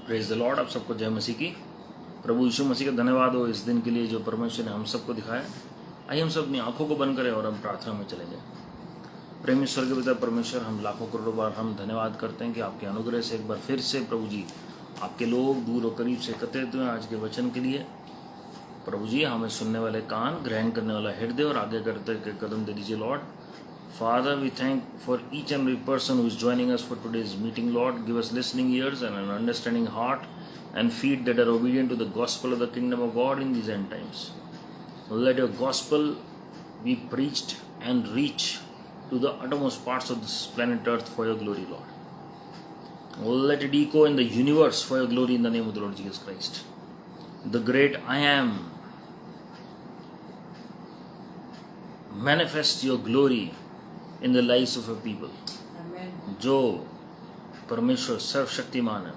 Praise the Lord. आप सबको जय मसीह की। प्रभु यीशु मसीह का धन्यवाद हो इस दिन के लिए जो परमेश्वर ने हम सबको दिखाया। आइए हम सब अपनी आंखों को बंद करें और हम प्रार्थना में चले जाएं। प्रेमी स्वर्गीय पिता परमेश्वर, हम लाखों करोड़ों बार हम धन्यवाद करते हैं कि आपके अनुग्रह से एक बार फिर से प्रभु जी आपके लोग दूर और करीब से एकत्रित हुए आज के वचन के लिए। प्रभु जी हमें सुनने वाले कान, ग्रहण करने वाला हृदय और आगे करते के कदम दे दीजिए Lord. Father, we thank for each and every person who is joining us for today's meeting, Lord. Give us listening ears and an understanding heart and feet that are obedient to the gospel of the kingdom of God in these end times. Let your gospel be preached and reach to the uttermost parts of this planet earth for your glory, Lord. Let it echo in the universe for your glory in the name of the Lord Jesus Christ. The great I am. Manifest your glory in the lives of your people. जो परमेश्वर सर्वशक्तिमान है,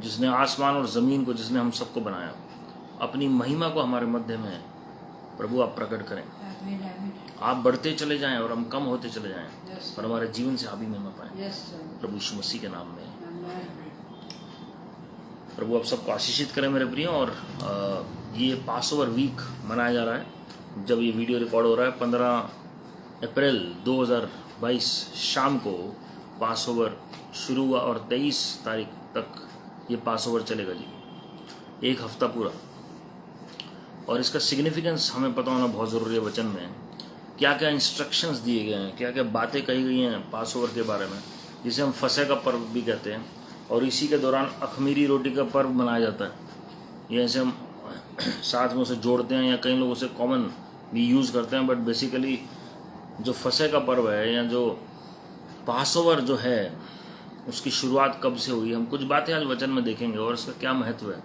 जिसने आसमान और ज़मीन को, जिसने हम सबको बनाया, अपनी महिमा को हमारे मध्य में प्रभु आप प्रकट करें। आप बढ़ते चले जाएं और हम कम होते चले जाएं और हमारे जीवन से आप ही महिमा पाएं। प्रभु यीशु मसीह के नाम में प्रभु आप सबको आशीषित करें मेरे प्रिय। और ये पासओवर वीक मनाया जा रहा है। जब ये वीडियो रिकॉर्ड हो रहा है 15 अप्रैल 2022 शाम को पासओवर शुरू हुआ और 23 तारीख तक ये पासओवर चलेगा जी, एक हफ्ता पूरा। और इसका सिग्निफिकेंस हमें पता होना बहुत ज़रूरी है। वचन में क्या क्या इंस्ट्रक्शंस दिए गए हैं, क्या क्या बातें कही गई हैं पासओवर के बारे में, जिसे हम फसह का पर्व भी कहते हैं। और इसी के दौरान अखमीरी रोटी का पर्व मनाया जाता है। ये ऐसे हम साथ में उसे जोड़ते हैं या कई लोग उसे कॉमन भी यूज़ करते हैं, बट बेसिकली जो फसह का पर्व है या जो पासओवर जो है उसकी शुरुआत कब से हुई, हम कुछ बातें आज वचन में देखेंगे और इसका क्या महत्व है।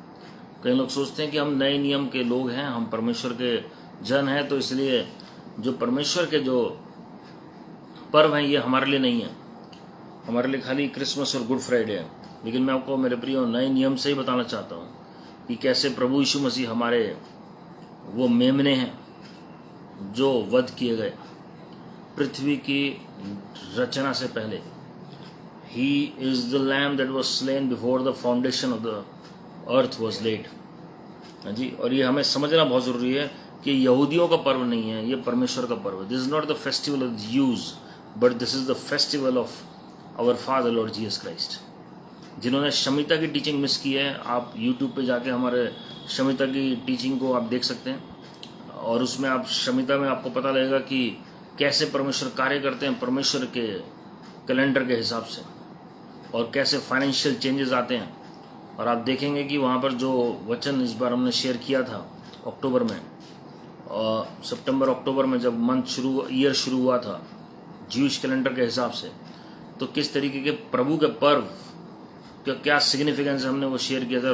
कई लोग सोचते हैं कि हम नए नियम के लोग हैं, हम परमेश्वर के जन हैं, तो इसलिए जो परमेश्वर के जो पर्व हैं ये हमारे लिए नहीं है, हमारे लिए खाली क्रिसमस और गुड फ्राइडे है। लेकिन मैं आपको मेरे प्रियो नए नियम से ही बताना चाहता हूँ कि कैसे प्रभु यीशु मसीह हमारे वो मेमने हैं जो वध किए गए पृथ्वी की रचना से पहले। He is the lamb that was slain before the foundation of the earth was laid. हाँ जी, और ये हमें समझना बहुत ज़रूरी है कि यहूदियों का पर्व नहीं है, ये परमेश्वर का पर्व है। This is not the festival of Jews, but this is the festival of our father Lord Jesus Christ. जिन्होंने शमिता की टीचिंग मिस की है, आप यूट्यूब पे जाके हमारे शमिता की टीचिंग को आप देख सकते हैं और उसमें आप शमिता में आपको पता लगेगा कि कैसे परमेश्वर कार्य करते हैं परमेश्वर के कैलेंडर के हिसाब से, और कैसे फाइनेंशियल चेंजेस आते हैं। और आप देखेंगे कि वहाँ पर जो वचन इस बार हमने शेयर किया था अक्टूबर में, सितंबर अक्टूबर में जब ईयर शुरू हुआ था ज्यूइश कैलेंडर के हिसाब से, तो किस तरीके के प्रभु के पर्व का क्या सिग्निफिकेंस हमने वो शेयर किया था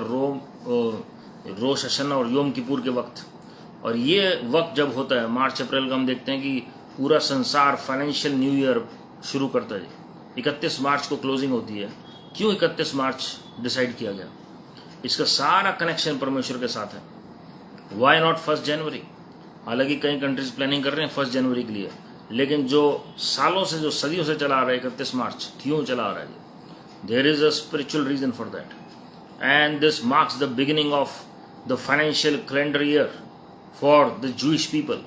रोश हशना और योम किपुर के वक्त। और ये वक्त जब होता है मार्च अप्रैल का, हम देखते हैं कि पूरा संसार फाइनेंशियल न्यू ईयर शुरू करता है। 31 मार्च को क्लोजिंग होती है। क्यों 31 मार्च डिसाइड किया गया? इसका सारा कनेक्शन परमेश्वर के साथ है। वाई नॉट 1 जनवरी? हालांकि कई कंट्रीज प्लानिंग कर रहे हैं 1 जनवरी के लिए, लेकिन जो सालों से, जो सदियों से चला आ रहा है 31 मार्च, क्यों चला आ रहा है? There is a spiritual reason for that, and this marks the beginning of the financial calendar year for the Jewish people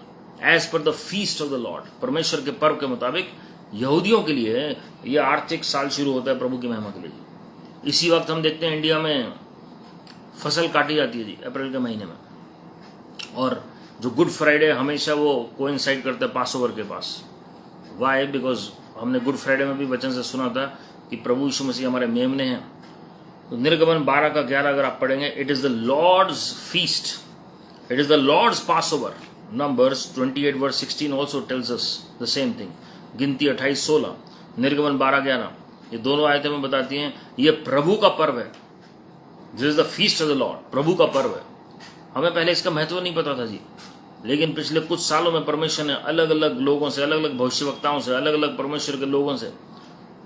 as per the feast of the Lord. परमेश्वर के पर्व के मुताबिक यहूदियों के लिए यह आर्थिक साल शुरू होता है प्रभु की महिमा के लिए। इसी वक्त हम देखते हैं इंडिया में फसल काटी जाती है जी, अप्रैल के महीने में। और जो गुड फ्राइडे हमेशा वो कोइंसाइड करता है पासओवर के पास। वाई? बिकॉज हमने गुड फ्राइडे में भी वचन से सुना था कि प्रभु यीशु मसीह हमारे मेमने हैं। तो निर्गमन 12 का 11 अगर आप पढ़ेंगे, it is the Lord's feast, it is the Lord's Passover. Numbers 28 verse 16 also tells us the same thing. गिनती 28-16, निर्गमन 12-11, ये दोनों आयतें में बताती हैं ये प्रभु का पर्व है। This is the feast of the Lord, प्रभु का पर्व है। हमें पहले इसका महत्व नहीं पता था जी, लेकिन पिछले कुछ सालों में परमेश्वर ने अलग अलग लोगों से, अलग अलग भविष्यवक्ताओं से, अलग अलग परमेश्वर के लोगों से,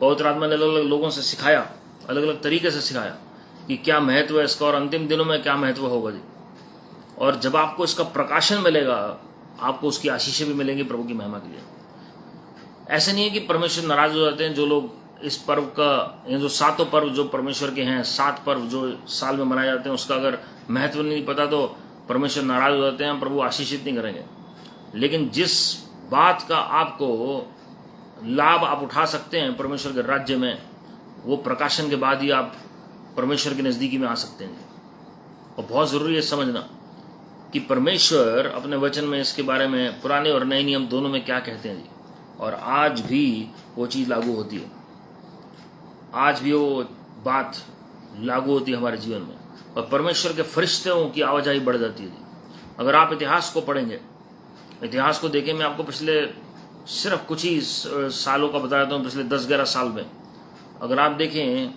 पवित्र आत्मा ने अलग अलग लोगों से सिखाया, अलग अलग तरीके से सिखाया कि क्या महत्व है इसका और अंतिम दिनों में क्या महत्व होगा जी। और जब आपको इसका प्रकाशन मिलेगा, आपको उसकी आशीषें भी मिलेंगी प्रभु की महिमा के लिए। ऐसे नहीं है कि परमेश्वर नाराज हो जाते हैं जो लोग इस पर्व का, ये जो सातों पर्व जो परमेश्वर के हैं, 7 पर्व जो साल में मनाए जाते हैं, उसका अगर महत्व नहीं पता तो परमेश्वर नाराज हो जाते हैं, प्रभु आशीषित नहीं करेंगे। लेकिन जिस बात का आपको लाभ आप उठा सकते हैं परमेश्वर के राज्य में, वो प्रकाशन के बाद ही आप परमेश्वर की नज़दीकी में आ सकते हैं। और बहुत ज़रूरी है समझना कि परमेश्वर अपने वचन में इसके बारे में पुराने और नए नियम दोनों में क्या कहते हैं जी, और आज भी वो चीज़ लागू होती है, आज भी वो बात लागू होती है हमारे जीवन में, और परमेश्वर के फरिश्तों की आवाजाही बढ़ जाती है जी। अगर आप इतिहास को पढ़ेंगे, इतिहास को देखें, मैं आपको पिछले सिर्फ कुछ ही सालों का बता देता हूँ, पिछले 10-11 साल में अगर आप देखें,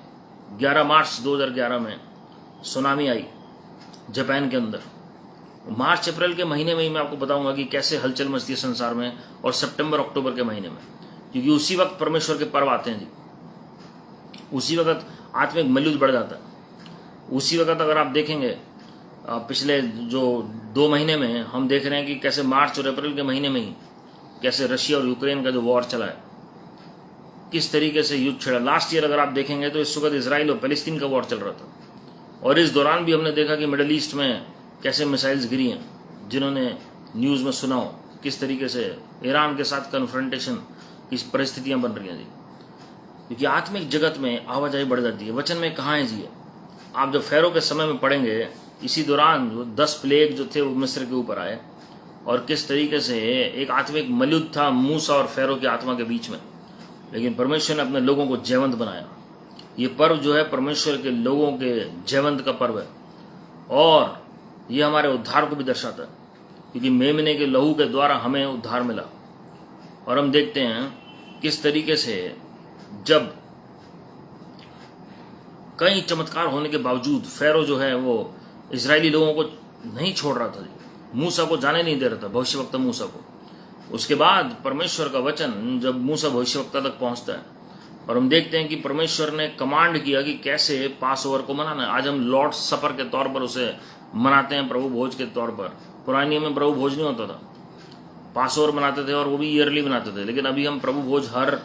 11 मार्च 2011 में सुनामी आई जापान के अंदर। मार्च अप्रैल के महीने में ही मैं आपको बताऊंगा कि कैसे हलचल मचती है संसार में, और सितंबर अक्टूबर के महीने में, क्योंकि उसी वक्त परमेश्वर के पर्व आते हैं जी। उसी वक्त आत्मिक मल्युद्ध बढ़ जाता है। उसी वक्त अगर आप देखेंगे, पिछले जो 2 महीने में हम देख रहे हैं कि कैसे मार्च और अप्रैल के महीने में ही कैसे रशिया और यूक्रेन का जो वॉर चला है, किस तरीके से युद्ध छिड़ा। लास्ट ईयर अगर आप देखेंगे तो इस वक्त इसराइल और पैलेस्तीन का वॉर चल रहा था, और इस दौरान भी हमने देखा कि मिडल ईस्ट में कैसे मिसाइल्स गिरी हैं। जिन्होंने न्यूज़ में सुना हो किस तरीके से ईरान के साथ कन्फ्रंटेशन की परिस्थितियां बन रही हैं जी, क्योंकि आत्मिक जगत में आवाजाही बढ़ जाती है। वचन में कहाँ है जी? आप जब फैरो के समय में पढ़ेंगे, इसी दौरान जो 10 प्लेग जो थे वो मिस्र के ऊपर आए, और किस तरीके से एक आत्मिक मल्युद्ध था मूसा और फैरो की आत्मा के बीच में। लेकिन परमेश्वर ने अपने लोगों को जयवंत बनाया। ये पर्व जो है परमेश्वर के लोगों के जयवंत का पर्व है, और ये हमारे उद्धार को भी दर्शाता है, क्योंकि मेमने के लहू के द्वारा हमें उद्धार मिला। और हम देखते हैं किस तरीके से जब कई चमत्कार होने के बावजूद फैरो जो है वो इजरायली लोगों को नहीं छोड़ रहा था, मूसा को जाने नहीं दे रहा था, भविष्यवक्ता मूसा को। उसके बाद परमेश्वर का वचन जब मूसा भविष्यवक्ता तक पहुंचता है, और हम देखते हैं कि परमेश्वर ने कमांड किया कि कैसे पास ओवर को मनाना है। आज हम लॉर्ड सपर के तौर पर उसे मनाते हैं, प्रभु भोज के तौर पर। पुराने नियम में प्रभु भोज नहीं होता था, पास ओवर मनाते थे, और वो भी ईयरली मनाते थे। लेकिन अभी हम प्रभु भोज हर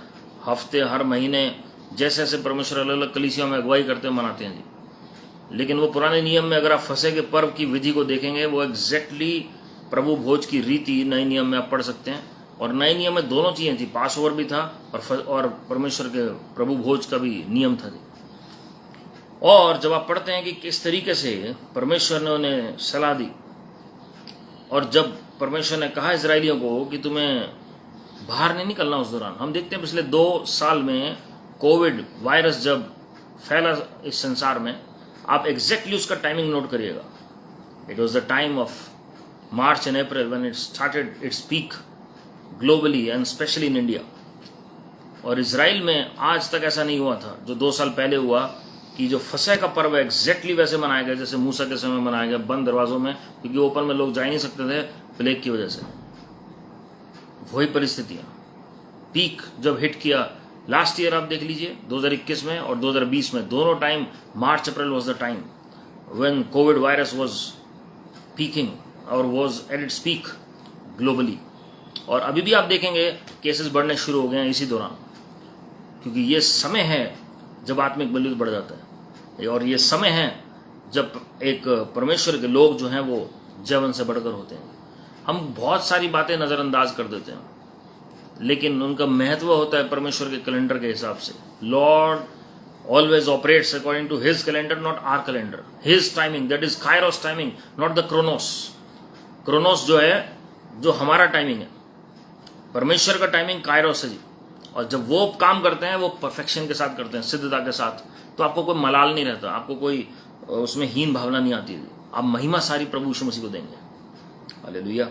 हफ्ते, हर महीने, जैसे जैसे परमेश्वर अलग अलग कलीसियों में अगुवाई करते हैं मनाते हैं जी। लेकिन वो पुराने नियम में अगर आप फंसे के पर्व की विधि को देखेंगे, वो एग्जैक्टली प्रभु भोज की रीति नए नियम में आप पढ़ सकते हैं। और नए नियम में दोनों चीज़ें थी, पास ओवर भी था और परमेश्वर के प्रभु भोज का भी नियम था जी। और जब आप पढ़ते हैं कि किस तरीके से परमेश्वर ने उन्हें सलाह दी, और जब परमेश्वर ने कहा इजरायलियों को कि तुम्हें बाहर नहीं निकलना उस दौरान, हम देखते हैं पिछले 2 साल में कोविड वायरस जब फैला इस संसार में, आप एग्जैक्टली उसका टाइमिंग नोट करिएगा। It was the time of March and April when it started it's peak globally and specially in India. और इजराइल में आज तक ऐसा नहीं हुआ था जो 2 साल पहले हुआ, कि जो फसह का पर्व एग्जैक्टली वैसे मनाया गया जैसे मूसा के समय मनाया गया, बंद दरवाजों में, क्योंकि ओपन में लोग जा ही नहीं सकते थे प्लेग की वजह से। वही परिस्थितियाँ पीक जब हिट किया लास्ट ईयर, आप देख लीजिए 2021 में और 2020 में, दोनों time March April was the time when COVID virus was peaking और was at its peak globally. और अभी भी आप देखेंगे केसेस बढ़ने शुरू हो गए हैं इसी दौरान, क्योंकि ये समय है जब आत्मिक बलिदान बढ़ जाता है, और ये समय है जब एक परमेश्वर के लोग जो हैं वो जवन से बढ़कर होते हैं। हम बहुत सारी बातें नज़रअंदाज कर देते हैं, लेकिन उनका महत्व होता है परमेश्वर के कैलेंडर के हिसाब से। Lord always operates according to his calendar, not our calendar. His timing, that is kairos timing, not the chronos. Chronos जो है, जो हमारा टाइमिंग है, परमेश्वर का टाइमिंग काइरोस है जी। और जब वो काम करते हैं वो परफेक्शन के साथ करते हैं, सिद्धता के साथ, तो आपको कोई मलाल नहीं रहता, आपको कोई उसमें हीन भावना नहीं आती है। आप महिमा सारी प्रभु यीशु मसीह को देंगे। हालेलुया।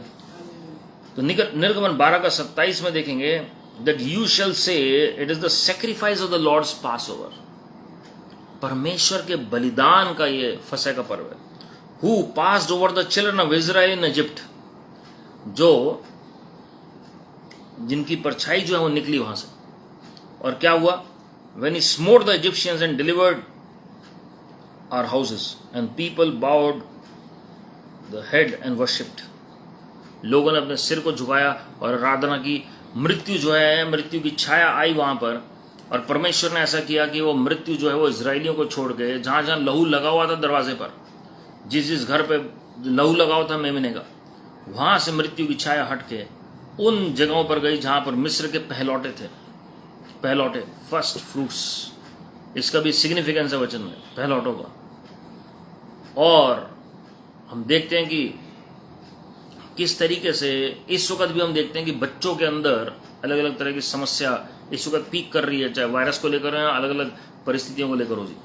तो निर्गमन 12:27 में देखेंगे, that you shall say it is the sacrifice of the Lord's Passover. परमेश्वर के बलिदान का ये फसह का पर्व है। Who passed over the children of Israel in Egypt, जो जिनकी परछाई जो है वो निकली वहां से। और क्या हुआ? When he smote the Egyptians and delivered our houses and people bowed the head and worshipped. लोगों ने अपने सिर को झुकाया और आराधना की। मृत्यु जो है, मृत्यु की छाया आई वहां पर, और परमेश्वर ने ऐसा किया कि वो मृत्यु जो है वो इजरायलियों को छोड़ के जहां जहां लहू लगा हुआ था दरवाजे पर, जिस जिस घर पे लहू लगा हुआ था मेमने का, वहां से मृत्यु की छाया हट के उन जगहों पर गई जहां पर मिस्र के पहलौटे थे, पहलौटे, फर्स्ट फ्रूट्स। इसका भी सिग्निफिकेंस है वचन में, पहलौटों का। और हम देखते हैं कि किस तरीके से इस वक्त भी हम देखते हैं कि बच्चों के अंदर अलग अलग तरह की समस्या इस वक्त पीक कर रही है, चाहे वायरस को लेकर या अलग अलग परिस्थितियों को लेकर हो जी।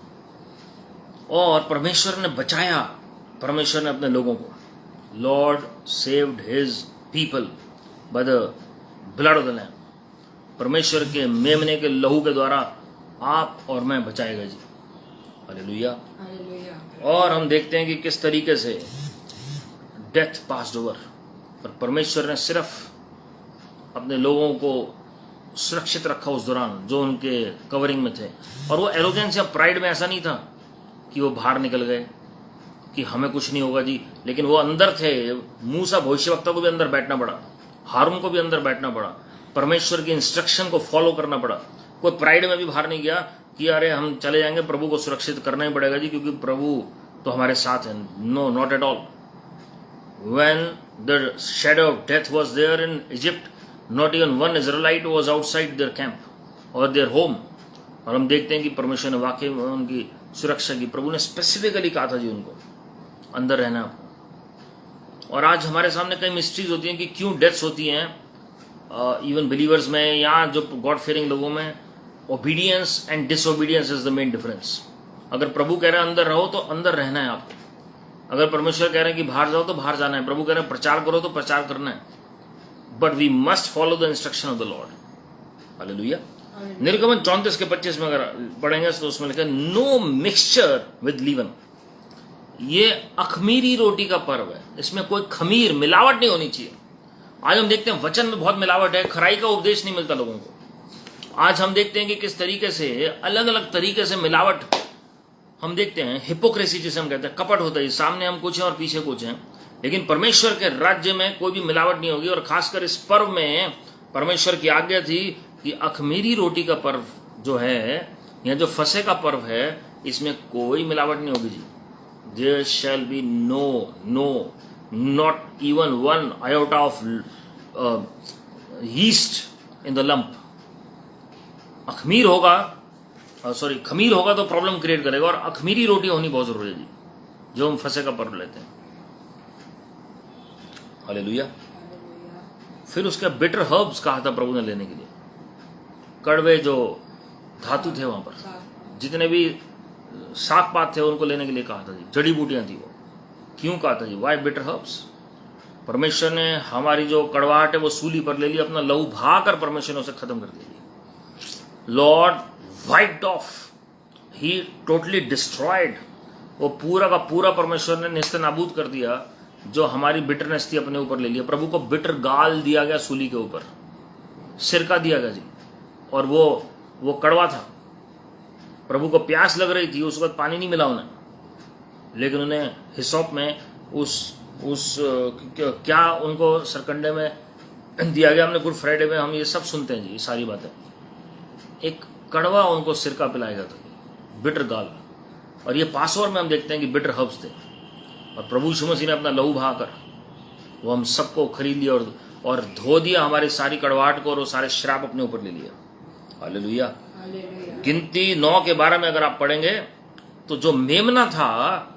और परमेश्वर ने बचाया, परमेश्वर ने अपने लोगों को, Lord saved his people bye the blood of the lamb. परमेश्वर के मेमने के लहू के द्वारा आप और मैं बचाए गए जी। हालेलुया। और हम देखते हैं कि किस तरीके से डेथ पास्ड ओवर, और परमेश्वर ने सिर्फ अपने लोगों को सुरक्षित रखा उस दौरान जो उनके कवरिंग में थे। और वो एरोगेंस या प्राइड में ऐसा नहीं था कि वो बाहर निकल गए कि हमें कुछ नहीं होगा जी, लेकिन वो अंदर थे। मूसा भविष्यवक्ता को भी अंदर बैठना पड़ा, हारून को भी अंदर बैठना पड़ा, परमेश्वर की इंस्ट्रक्शन को फॉलो करना पड़ा। कोई प्राइड में भी बाहर नहीं गया कि अरे हम चले जाएंगे, प्रभु को सुरक्षित करना ही पड़ेगा जी क्योंकि प्रभु तो हमारे साथ है। No, not at all. When the shadow of death was there in Egypt, not even one Israelite was outside their camp or their home. और हम देखते हैं कि परमेश्वर ने वाकई में उनकी सुरक्षा की। प्रभु ने स्पेसिफिकली कहा था जी उनको अंदर रहना आपको। और आज हमारे सामने कई मिस्ट्रीज होती हैं कि क्यों डेथ्स होती हैं इवन बिलीवर्स में या जो गॉड फेयरिंग लोगों में। Obedience and disobedience is the main difference. अगर प्रभु कह रहे हैं अंदर रहो तो अंदर रहना है आपको। अगर परमेश्वर कह रहे हैं कि बाहर जाओ तो बाहर जाना है, प्रभु कह रहे हैं प्रचार करो तो प्रचार करना है। But we must follow the instruction of the Lord. Hallelujah. निर्गमन 34 के 25 में अगर पढ़ेंगे तो उसमें लिखा है नो मिक्सचर विद लीवन। ये अखमीरी रोटी का पर्व है, इसमें कोई खमीर मिलावट नहीं होनी चाहिए। आज हम देखते हैं वचन में बहुत मिलावट है, खराई का उपदेश नहीं मिलता लोगों को। आज हम देखते हैं कि किस तरीके से अलग अलग तरीके से मिलावट हम देखते हैं। हिपोक्रेसी जिसे हम कहते हैं, कपट होता है, सामने हम कुछ हैं और पीछे कुछ हैं। लेकिन परमेश्वर के राज्य में कोई भी मिलावट नहीं होगी। और खासकर इस पर्व में परमेश्वर की आज्ञा थी कि अखमीरी रोटी का पर्व जो है या जो फसह का पर्व है इसमें कोई मिलावट नहीं होगी जी। There shall be no not even one iota of yeast in the lump. खमीर होगा तो प्रॉब्लम क्रिएट करेगा। और अखमीरी रोटी होनी बहुत जरूरी है जी जो हम फसह का पर्व लेते हैं। हालेलुया। फिर उसके बिटर हर्ब्स कहा था प्रभु ने लेने के लिए। कड़वे जो धातु थे वहां पर, जितने भी साग पात थे उनको लेने के लिए कहा था जी। जड़ी बूटियां थी वो। क्यों कहा था जी? Y bitter herbs? परमेश्वर ने हमारी जो कड़वाहट है वो सूली पर ले ली, अपना लहू बहा कर परमेश्वर ने उसे खत्म कर दिया। लॉर्ड वाइप्ड ऑफ, ही टोटली डिस्ट्रॉयड। वो पूरा का पूरा परमेश्वर ने नेस्तनाबूद कर दिया जो हमारी बिटरनेस थी, अपने ऊपर ले लिया। प्रभु को बिटर गाल दिया गया सूली के ऊपर, सिरका दिया गया जी। और वो कड़वा था। प्रभु को प्यास लग रही थी, उस वक्त पानी नहीं मिला उन्हें, लेकिन उन्हें हिसोप में क्या उनको सरकंडे में दिया गया। हमने गुड फ्राइडे में हम ये सब सुनते हैं जी, ये सारी बातें। एक कड़वा उनको सिरका पिलाया गया था, बिटर गाल। और ये पासओवर में हम देखते हैं कि बिटर हर्ब्स थे। और प्रभु यीशु मसीह ने अपना लहू बहाकर वो हम सबको खरीद लिया और धो दिया हमारी सारी कड़वाहट को, और वो सारे श्राप अपने ऊपर ले लिया। हालेलुया। गिनती 9 के 12 में अगर आप पढ़ेंगे तो जो मेमना था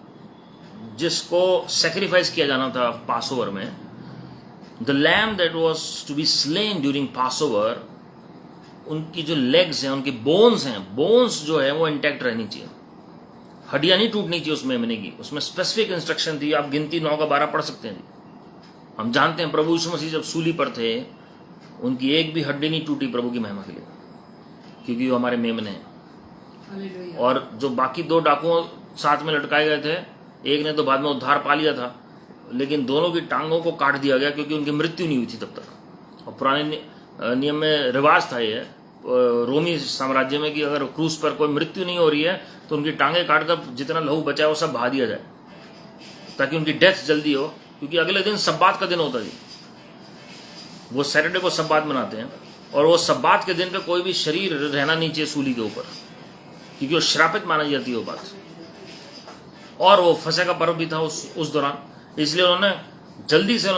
जिसको सेक्रीफाइस किया जाना था पासओवर में, the lamb that was to be slain during Passover, उनकी जो लेग्स हैं, उनकी बोन्स हैं, बोन्स जो है वो इंटैक्ट रहनी चाहिए, हड्डियां नहीं टूटनी चाहिए उस मेमने की। उसमें स्पेसिफिक इंस्ट्रक्शन थी। आप गिनती 9 का 12 पढ़ सकते हैं। हम जानते हैं प्रभु यीशु मसीह जब सूली पर थे उनकी एक भी हड्डी नहीं टूटी प्रभु की महिमा के लिए, क्योंकि वो हमारे मेमने हैं। और जो बाकी 2 डाकुओं साथ में लटकाए गए थे, एक ने तो बाद में उद्धार पा लिया था, लेकिन दोनों की टांगों को काट दिया गया क्योंकि उनकी मृत्यु नहीं हुई थी तब तक। और पुराने नियम में रिवाज था ये रोमी साम्राज्य में कि अगर क्रूज पर कोई मृत्यु नहीं हो रही है तो उनकी टांगे काटकर जितना लहू बचा है वो सब बहा दिया जाए ताकि उनकी डेथ जल्दी हो, क्योंकि अगले दिन सब्बात का दिन होता है। वो सैटरडे को सब्बात मनाते हैं और वो सब्बात के दिन पे कोई भी शरीर रहना नहीं चाहिए सूली के ऊपर, क्योंकि वो श्रापित मानी जाती है वो बात। और वो फसह का पर्व भी था उस दौरान, इसलिए उन्होंने जल्दी से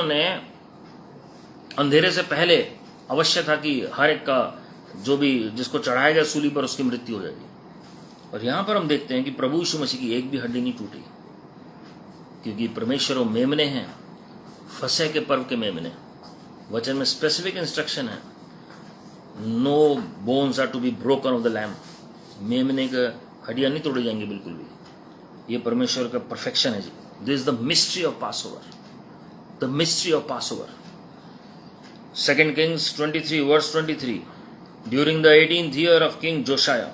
अंधेरे से पहले अवश्य था कि हर एक का जो भी जिसको चढ़ाया गया सूली पर उसकी मृत्यु हो जाएगी। और यहां पर हम देखते हैं कि प्रभु यीशु मसीह की एक भी हड्डी नहीं टूटी, क्योंकि परमेश्वर वो मेमने हैं, फसह के पर्व के मेमने। वचन में स्पेसिफिक इंस्ट्रक्शन है, no bones are to be broken of the lamb. मेमने का हड्डियां नहीं तोड़ी जाएंगी बिल्कुल भी। ये परमेश्वर का परफेक्शन है जी। This is the mystery of Passover, the mystery of Passover. 2 Kings 23 verse 23, during the 18th year of King Josiah.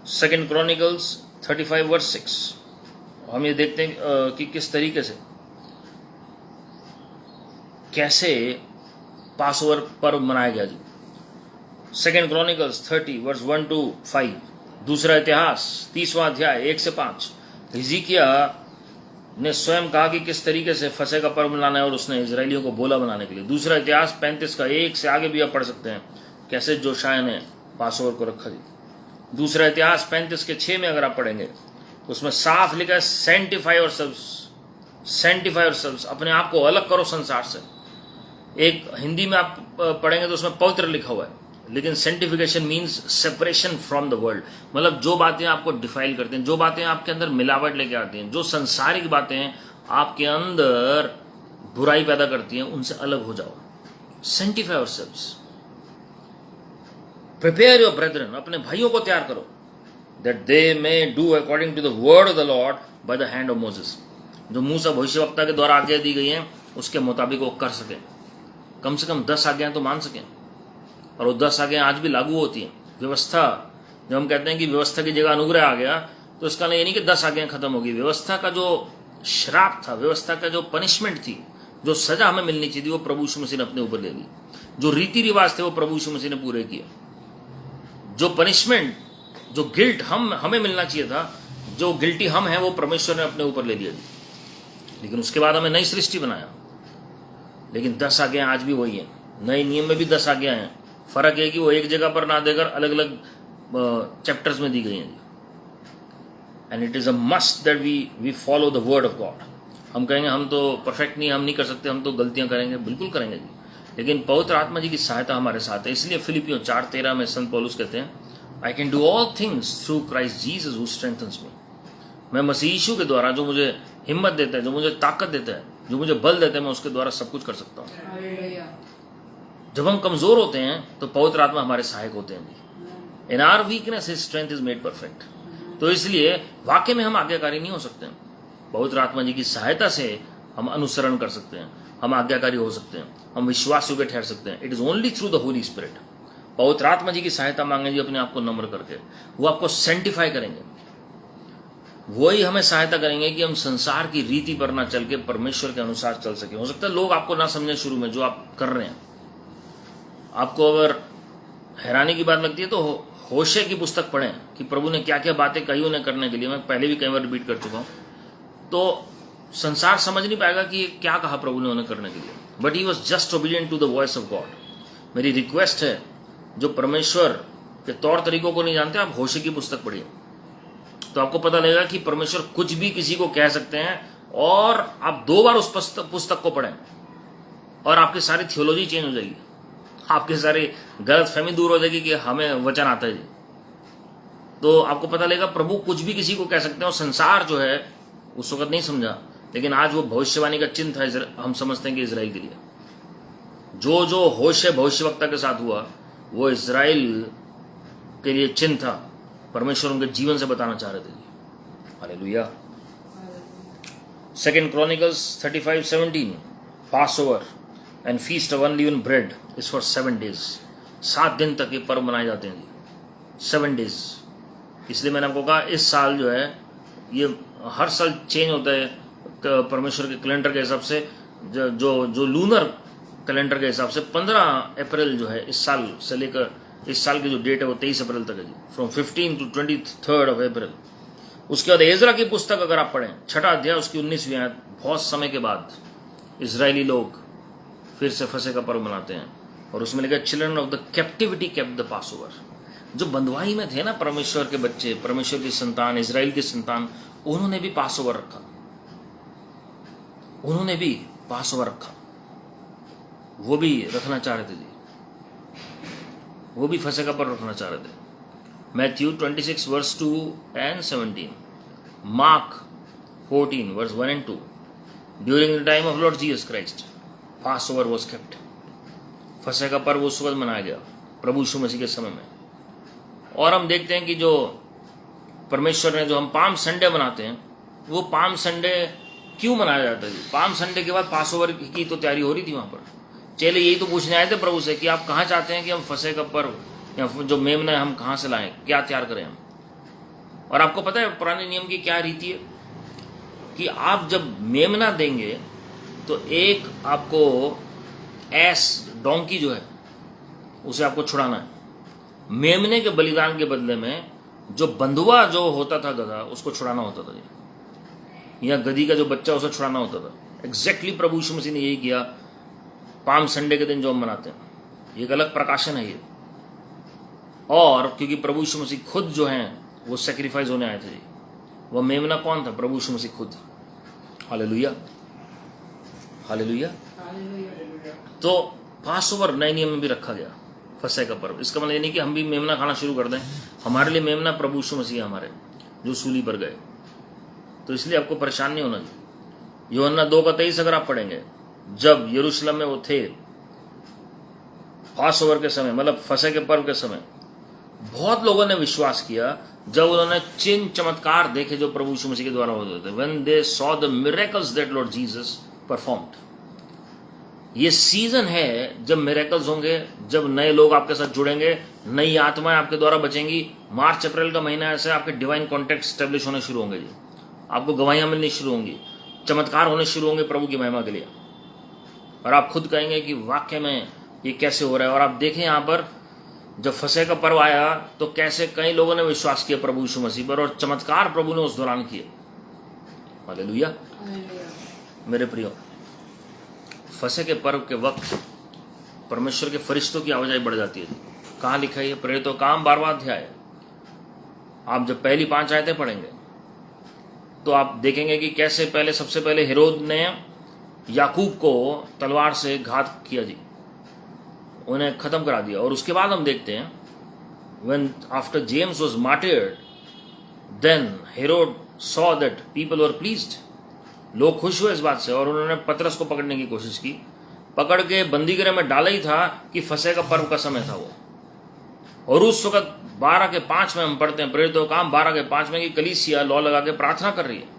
2 Chronicles 35 verse 6। हम ये देखते हैं कि किस तरीके से कैसे पास ओवर पर्व मनाया गया जी। 2 Chronicles 30 verse 1 to 5। दूसरा इतिहास 30वां अध्याय 1 से 5। हिजकिय्याह ने स्वयं कहा कि किस तरीके से फसह का पर्व मनाना है और उसने इजरायलियों को बोला बनाने के लिए। दूसरा इतिहास 35 का 1 से आगे भी आप पढ़ सकते हैं कैसे जोशाया ने पास ओवर को रखा जी। दूसरा इतिहास 35 के 6 में अगर आप पढ़ेंगे तो उसमें साफ लिखा है सेंटिफाई योरसेल्व्स, सेंटिफाई योरसेल्व्स, अपने आप को अलग करो संसार से। एक हिंदी में आप पढ़ेंगे तो उसमें पवित्र लिखा हुआ है, लेकिन sanctification means separation from the world. मतलब जो बातें आपको डिफाइल करती हैं, जो बातें आपके अंदर मिलावट लेके आती हैं, जो संसारिक बातें आपके अंदर बुराई पैदा करती हैं, उनसे अलग हो जाओ। Sanctify yourselves, prepare your brethren, अपने भाइयों को तैयार करो, that they may do according to the word of the Lord by the hand of Moses. जो मूसा भविष्यवक्ता के द्वारा आज्ञा दी गई है उसके मुताबिक वो कर सके। कम से कम 10 आज्ञाएं तो मान सकें, और वो 10 आज्ञाएं आज भी लागू होती हैं। व्यवस्था, जब हम कहते हैं कि व्यवस्था की जगह अनुग्रह आ गया, तो इसका ये नहीं कि 10 आज्ञाएं खत्म होगी। व्यवस्था का जो श्राप था, व्यवस्था का जो पनिशमेंट थी, जो सजा हमें मिलनी चाहिए थी, वो प्रभु यीशु मसीह ने अपने ऊपर ले ली। जो रीति रिवाज थे वो प्रभु यीशु मसीह ने पूरे किए। जो पनिशमेंट, जो गिल्ट हमें मिलना चाहिए था, जो गिल्टी हम हैं, वो परमेश्वर ने अपने ऊपर ले लिया। लेकिन उसके बाद हमें नई सृष्टि बनाया। लेकिन 10 आज्ञाएं आज भी वही हैं। नए नियम में भी 10 आज्ञाएं हैं। फर्क है कि वो एक जगह पर ना देकर अलग अलग चैप्टर्स में दी गई हैं। And it is a must that we follow the word of God. हम कहेंगे हम तो परफेक्ट नहीं, हम नहीं कर सकते, हम तो गलतियां करेंगे, बिल्कुल करेंगे जी, लेकिन पवित्र आत्मा जी की सहायता हमारे साथ है। इसलिए फिलिपियों 4:13 में संत पौलुस कहते हैं, I can do all things through Christ Jesus who strengthens me. मैं मसीह यीशु के द्वारा, जो मुझे हिम्मत देता है, जो मुझे ताकत देता है, जो मुझे बल देता है, मैं उसके द्वारा सब कुछ कर सकता हूँ। जब हम कमजोर होते हैं तो पवित्र आत्मा हमारे सहायक होते हैं। In our weakness his strength is made perfect. तो इसलिए वाकई में हम आज्ञाकारी नहीं हो सकते हैं। पवित्र आत्मा जी की सहायता से हम अनुसरण कर सकते हैं, हम आज्ञाकारी हो सकते हैं, हम विश्वास योग्य ठहर सकते हैं। It is only through the Holi spirit. पवित्र आत्मा जी की सहायता मांगे जी, अपने आप को नम्र करके। वो आपको सेंटिफाई करेंगे, वही हमें सहायता करेंगे कि हम संसार की रीति पर ना चल के परमेश्वर के अनुसार चल सके। हो सकता है लोग आपको ना समझें शुरू में जो आप कर रहे हैं। आपको अगर हैरानी की बात लगती है तो होशे की पुस्तक पढ़ें कि प्रभु ने क्या क्या बातें कही उन्हें करने के लिए। मैं पहले भी कई बार रिपीट कर चुका हूं। तो संसार समझ नहीं पाएगा कि क्या कहा प्रभु ने उन्हें करने के लिए, but he was just obedient to the voice of God. मेरी रिक्वेस्ट है, जो परमेश्वर के तौर तरीकों को नहीं जानते, आप होशे की पुस्तक पढ़िए, तो आपको पता लगेगा कि परमेश्वर कुछ भी किसी को कह सकते हैं। और आप 2 बार उस पुस्तक को पढ़ें और आपकी सारी थियोलॉजी चेंज हो जाएगी, आपकी सारी गलतफहमी दूर हो जाएगी कि हमें वचन आता है जी। तो आपको पता लगेगा प्रभु कुछ भी किसी को कह सकते हैं। और संसार जो है उस वक्त नहीं समझा, लेकिन आज वो भविष्यवाणी का चिन्ह था। हम समझते हैं कि इजराइल के लिए जो जो होशे भविष्यवक्ता के साथ हुआ, वो इजराइल के लिए चिन्ह था। परमेश्वर उनके जीवन से बताना चाह रहे थे जी। Hallelujah. 2 Chronicles 35:17, Passover and feast of unleavened bread is for 7 days। 7 दिन तक ये पर्व मनाए जाते हैं जी, 7 days। इसलिए मैंने आपको कहा इस साल जो है ये हर साल चेंज होता है परमेश्वर के कैलेंडर के हिसाब से। जो लूनर कैलेंडर के हिसाब से 15 अप्रैल जो है इस साल से लेकर, इस साल की जो डेट है वो 23 अप्रैल तक है जी, फ्रॉम 15 to 23 अप्रैल। उसके बाद एजरा की पुस्तक अगर आप पढ़ें, 6 अध्याय उसकी 19वीं आयत, बहुत समय के बाद इजरायली लोग फिर से फसह का पर्व मनाते हैं। और उसमें लिखा children of the captivity kept the pass over. जो बंधुआई में थे ना परमेश्वर के बच्चे, परमेश्वर की संतान, इजराइल की संतान, उन्होंने भी पास ओवर रखा, उन्होंने भी पास ओवर रखा। वो भी रखना चाह रहे थे जी, वो भी फसह पर रखना चाह रहे थे। Matthew 26 verse 2 and 17, Mark 14 verse 1 and 2, during the time of Lord Jesus Christ Passover was kept. फसह का पर्व उस वक्त मनाया गया प्रभु यीशु मसीह के समय में। और हम देखते हैं कि जो परमेश्वर ने, जो हम पाम संडे मनाते हैं, वो पाम संडे क्यों मनाया जाता है? पाम संडे के बाद पास ओवर की तो तैयारी हो रही थी वहाँ पर। चले यही तो पूछने आए थे प्रभु से कि आप कहाँ चाहते हैं कि हम फसह का पर्व या जो मेमना है हम कहाँ से लाएं, क्या तैयार करें हम। और आपको पता है पुराने नियम की क्या रीति है कि आप जब मेमना देंगे तो एक आपको डोंकी जो है उसे आपको छुड़ाना है। मेमने के बलिदान के बदले में जो बंधुआ जो होता था गधा, उसको छुड़ाना होता था जी, या गधी का जो बच्चा उसे छुड़ाना होता था। एग्जैक्टली प्रभु यीशु मसीह ने यही किया पाम संडे के दिन जो हम मनाते हैं। एक अलग प्रकाशन है ये। और क्योंकि प्रभु यीशु मसीह खुद जो हैं वो सेक्रीफाइस होने आए थे जी। वह मेमना कौन था? प्रभु यीशु मसीह खुद। Hallelujah, hallelujah. तो पास ओवर नए नियम में भी रखा गया, फसह का पर्व। इसका मतलब ये नहीं कि हम भी मेमना खाना शुरू कर दें। हमारे लिए मेमना प्रभु यीशु मसीह हमारे जो सूली पर गए। तो इसलिए आपको परेशान नहीं होना चाहिए। यूहन्ना 2:23 अगर आप पढ़ेंगे, जब यरूशलेम में वो थे पास ओवर के समय, मतलब फसह के पर्व के समय, बहुत लोगों ने विश्वास किया जब उन्होंने चिन्ह चमत्कार देखे जो प्रभु यीशु मसीह के द्वारा होते थे। When they saw the miracles that Lord Jesus performed। ये सीजन है जब मिरेकल्स होंगे, जब नए लोग आपके साथ जुड़ेंगे, नई आत्माएं आपके द्वारा बचेंगी। मार्च अप्रैल का महीना ऐसे आपके डिवाइन कॉन्टेक्ट स्टेब्लिश होने शुरू होंगे जी। आपको गवाहियां मिलनी शुरू होंगी, चमत्कार होने शुरू होंगे प्रभु की महिमा के लिए। और आप खुद कहेंगे कि वाकई में ये कैसे हो रहा है। और आप देखें यहाँ पर जब फसह का पर्व आया तो कैसे कई लोगों ने विश्वास किया प्रभु यीशु मसीह पर, और चमत्कार प्रभु ने उस दौरान किए। हालेलुया मेरे प्रियो। फसह के पर्व के वक्त परमेश्वर के फरिश्तों की आवाजाही बढ़ जाती है। कहाँ लिखा है ये? प्रेरितों काम 12वां अध्याय। आप जब पहली 5 आयतें पढ़ेंगे तो आप देखेंगे कि कैसे पहले, सबसे पहले हेरोद ने याकूब को तलवार से घात किया जी, उन्हें खत्म करा दिया। और उसके बाद हम देखते हैं when after James was martyred, then Herod saw that people were pleased। लोग खुश हुए इस बात से और उन्होंने पतरस को पकड़ने की कोशिश की। पकड़ के बंदीगृह में डाला ही था कि फसह का पर्व का समय था वो। और उस वक्त 12:5 में हम पढ़ते हैं, प्रेरितों का काम 12:5 में, कि कलीसिया लौ लगा के प्रार्थना कर रही है।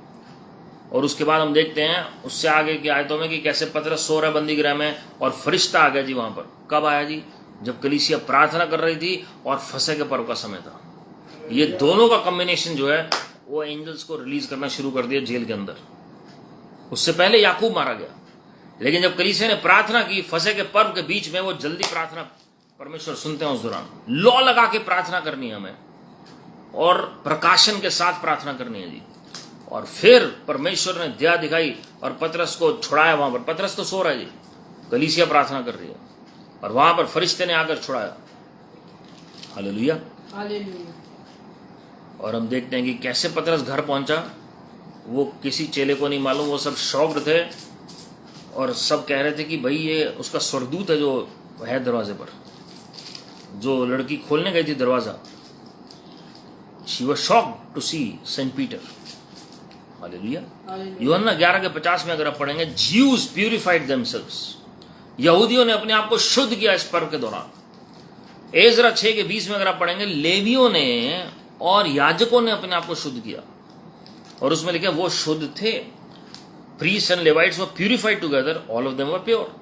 और उसके बाद हम देखते हैं उससे आगे की आयतों में कि कैसे पतरस सो रहा है बंदीगृह में और फरिश्ता आ गया जी वहां पर। कब आया जी? जब कलीसिया प्रार्थना कर रही थी और फसह के पर्व का समय था। ये दोनों का कॉम्बिनेशन जो है वो एंजल्स को रिलीज करना शुरू कर दिया जेल के अंदर। उससे पहले याकूब मारा गया, लेकिन जब कलीसिया ने प्रार्थना की फसह के पर्व के बीच में, वो जल्दी प्रार्थना परमेश्वर सुनते हैं। उस दौरान लौ लगा के प्रार्थना करनी है हमें और प्रकाशन के साथ प्रार्थना करनी है जी। और फिर परमेश्वर ने दया दिखाई और पतरस को छुड़ाया वहां पर। पतरस तो सो रहा है जी, कलीसिया प्रार्थना कर रही है और वहां पर फरिश्ते ने आकर छुड़ाया। Hallelujah, hallelujah. और हम देखते हैं कि कैसे पतरस घर पहुंचा, वो किसी चेले को नहीं मालूम। वो सब शॉक्ड थे और सब कह रहे थे कि भाई ये उसका स्वर्गदूत है जो है दरवाजे पर, जो लड़की खोलने गई थी दरवाजा। She was shocked to see Saint Peter. Hallelujah. यूहन्ना 11:50 में अगर आप पढ़ेंगे, ज्यूज प्यूरिफाइड देमसेल्व्स। यहूदियों ने अपने आप को शुद्ध किया इस पर्व के दौरान। एजरा 6:20 में अगर आप पढ़ेंगे, लेवियों ने और याजकों ने अपने आप को शुद्ध किया। और उसमें लिखा वो शुद्ध थे। Priest and Levites were purified together, all of them were pure.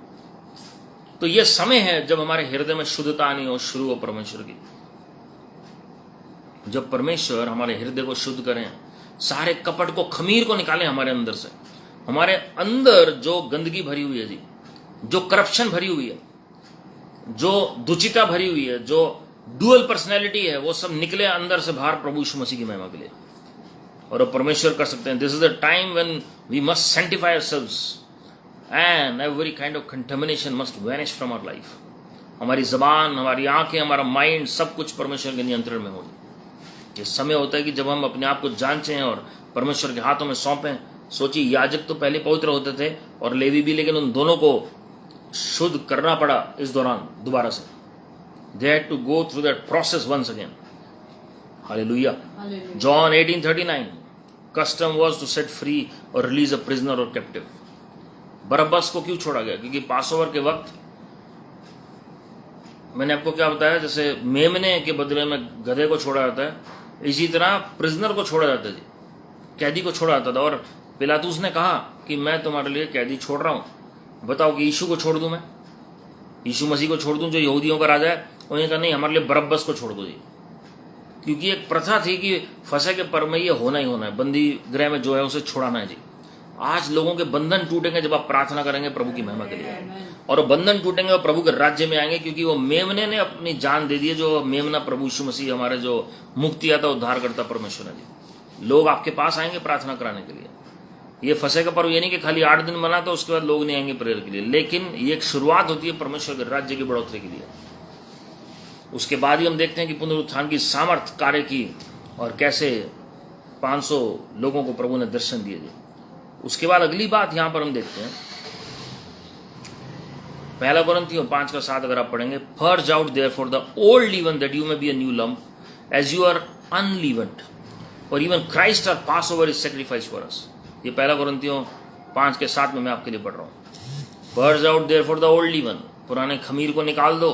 तो यह समय है जब हमारे हृदय में शुद्धता आनी हो, शुरू हो परमेश्वर की। जब परमेश्वर हमारे हृदय को शुद्ध करें, सारे कपट को, खमीर को निकालें हमारे अंदर से। हमारे अंदर जो गंदगी भरी हुई है जी, जो करप्शन भरी हुई है, जो दुचिता भरी हुई है, जो डुअल पर्सनैलिटी है, वो सब निकले अंदर से बाहर प्रभु यीशु मसीह की महिमा के लिए। और अब परमेश्वर कर सकते हैं। This is the time when we must sanctify ourselves and every kind of contamination must vanish from our life. हमारी जबान, हमारी आंखें, हमारा माइंड, सब कुछ परमेश्वर के नियंत्रण में हो। ये समय होता है कि जब हम अपने आप को जांचें और परमेश्वर के हाथों में सौंपें। सोचिए, याजक तो पहले पवित्र होते थे और लेवी भी, लेकिन उन दोनों को शुद्ध करना पड़ा इस दौरान दोबारा से। They had to go through that process once again. Hallelujah. John 18:39, custom was to set free और रिलीज अ प्रिजनर और कैप्टिव। बरअब्बस को क्यों छोड़ा गया? क्योंकि पासओवर के वक्त मैंने आपको क्या बताया, जैसे मेमने के बदले में गधे को छोड़ा जाता है, इसी तरह प्रिजनर को छोड़ा जाता जी, कैदी को छोड़ा जाता था। और पिलातुस ने कहा कि मैं तुम्हारे लिए कैदी छोड़ रहा हूं। बताओ कि यीशु को छोड़ दूं, मैं यीशु मसीह को छोड़ दूं जो यहूदियों का राजा है? उन्होंने कहा नहीं, हमारे लिए बरअब्बस को छोड़ दो जी। क्योंकि एक प्रथा थी कि फसह के पर्व में ये होना ही होना है, बंदी गृह में जो है उसे छुड़ाना है जी। आज लोगों के बंधन टूटेंगे जब आप प्रार्थना करेंगे प्रभु की महिमा के लिए, और वो बंधन टूटेंगे और प्रभु के राज्य में आएंगे, क्योंकि वो मेमने ने अपनी जान दे दी है। जो मेमना प्रभु यीशु मसीह, हमारे जो मुक्ति आता उद्धार करता परमेश्वर है जी। लोग आपके पास आएंगे प्रार्थना कराने के लिए। ये फसह का पर्व ये नहीं कि खाली 8 दिन बना तो उसके बाद लोग नहीं आएंगे प्रेयर के लिए, लेकिन ये एक शुरुआत होती है परमेश्वर के राज्य की बढ़ोतरी के लिए। उसके बाद ही हम देखते हैं कि पुनरुत्थान की सामर्थ कार्य की और कैसे 500 लोगों को प्रभु ने दर्शन दिए जी। उसके बाद अगली बात यहां पर हम देखते हैं, पहला कोरिन्थियों 5:7 अगर आप पढ़ेंगे, purge out therefore the old leaven that you may be a new lump as you are unleavened, और even Christ our Passover is sacrifice for us. ये पहला कोरिन्थियों 5:7 में मैं आपके लिए पढ़ रहा हूं। Purge out therefore the old leaven, पुराने खमीर को निकाल दो,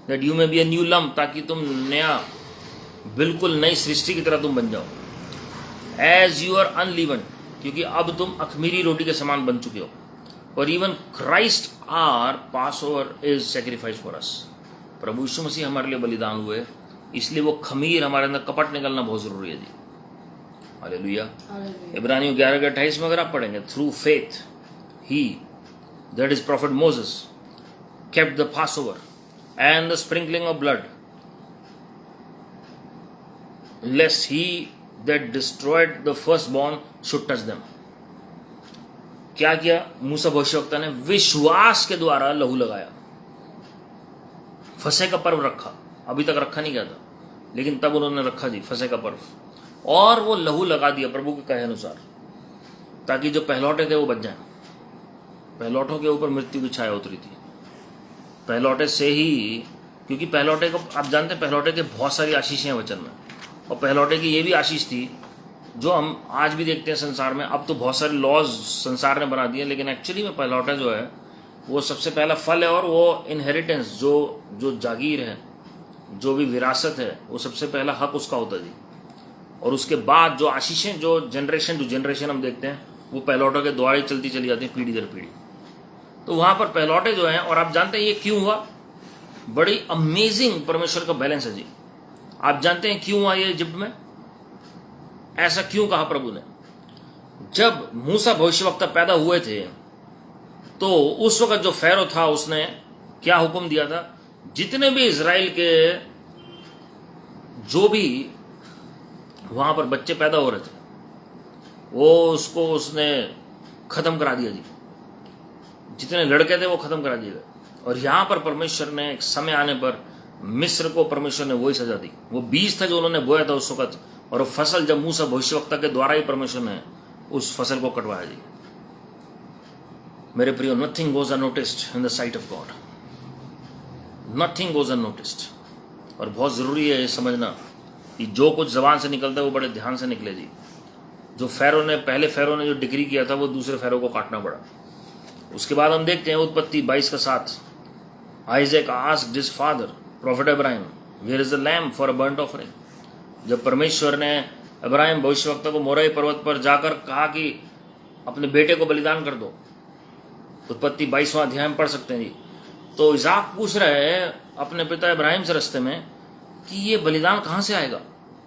that you may be a new lump, ताकि तुम नया, बिल्कुल नई सृष्टि की तरह तुम बन जाओ। एज यू आर अनलीवन्ड, क्योंकि अब तुम अखमीरी रोटी के समान बन चुके हो। और even Christ our Passover is sacrifice for us, प्रभु यीशु मसीह हमारे लिए बलिदान हुए, इसलिए वो खमीर हमारे अंदर कपट निकलना बहुत जरूरी है जी। हालेलुया। इब्रानियों 11:28 में अगर आप पढ़ेंगे, through faith he, that is prophet Moses, kept the Passover and the sprinkling of blood, lest he that destroyed the firstborn should touch them। क्या किया मूसा भविष्यवक्ता ने? विश्वास के द्वारा लहू लगाया, फसह का पर्व रखा। अभी तक रखा नहीं गया था, लेकिन तब उन्होंने रखा जी फसह का पर्व, और वो लहू लगा दिया प्रभु के कहे अनुसार, ताकि जो पहलौटे थे वो बच जाएं। पहलौटों के ऊपर मृत्यु की छाया उतरी थी, पहलौटे से ही, क्योंकि पहलौटे को आप जानते हैं, पहलौटे के बहुत सारी आशीषें हैं वचन में, और पहलौटे की ये भी आशीष थी जो हम आज भी देखते हैं संसार में। अब तो बहुत सारे लॉज संसार ने बना दिए, लेकिन एक्चुअली में पहलौटा जो है वो सबसे पहला फल है, और वो इनहेरिटेंस, जो जागीर है, जो भी विरासत है, वो सबसे पहला हक उसका होता है जी। और उसके बाद जो आशीषें, जो जनरेशन टू जनरेशन हम देखते हैं, वो पहलौटों के द्वारा ही चलती चली जाती है, पीढ़ी दर पीढ़ी। तो वहां पर पहलौटे जो हैं, और आप जानते हैं ये क्यों हुआ? बड़ी अमेजिंग परमेश्वर का बैलेंस है जी। आप जानते हैं क्यों हुआ ये इजिप्ट में? ऐसा क्यों कहा प्रभु ने? जब मूसा भविष्यवक्ता पैदा हुए थे, तो उस वक्त जो फैरो था उसने क्या हुक्म दिया था? जितने भी इजराइल के जो भी वहां पर बच्चे पैदा हो रहे थे, वो उसने खत्म करा दिया जी। जितने लड़के थे वो खत्म करा दिए गए। और यहां पर परमेश्वर ने एक समय आने पर मिस्र को परमेश्वर ने वही सजा दी। वो बीज था जो उन्होंने बोया था उस वक्त, और वो फसल जब मूसा भविष्यवक्ता के द्वारा ही परमेश्वर ने उस फसल को कटवाया जी। मेरे प्रियो, nothing goes unnoticed in the site of God, nothing goes unnoticed. और बहुत जरूरी है ये समझना कि जो कुछ जबान से निकलता है वो बड़े ध्यान से निकले जी। जो पहले फैरो ने जो डिग्री किया था, वो दूसरे फैरो को काटना पड़ा। उसके बाद हम देखते हैं उत्पत्ति 22:7, Isaac asked his father prophet Abraham, where is the lamb for a burnt offering. जब परमेश्वर ने अब्राहिम भविष्यवक्ता को मोरे पर्वत पर जाकर कहा कि अपने बेटे को बलिदान कर दो, उत्पत्ति 22वां अध्याय में पढ़ सकते हैं जी। तो इसाक पूछ रहे हैं अपने पिता इब्राहिम से रास्ते में कि ये बलिदान कहाँ से आएगा?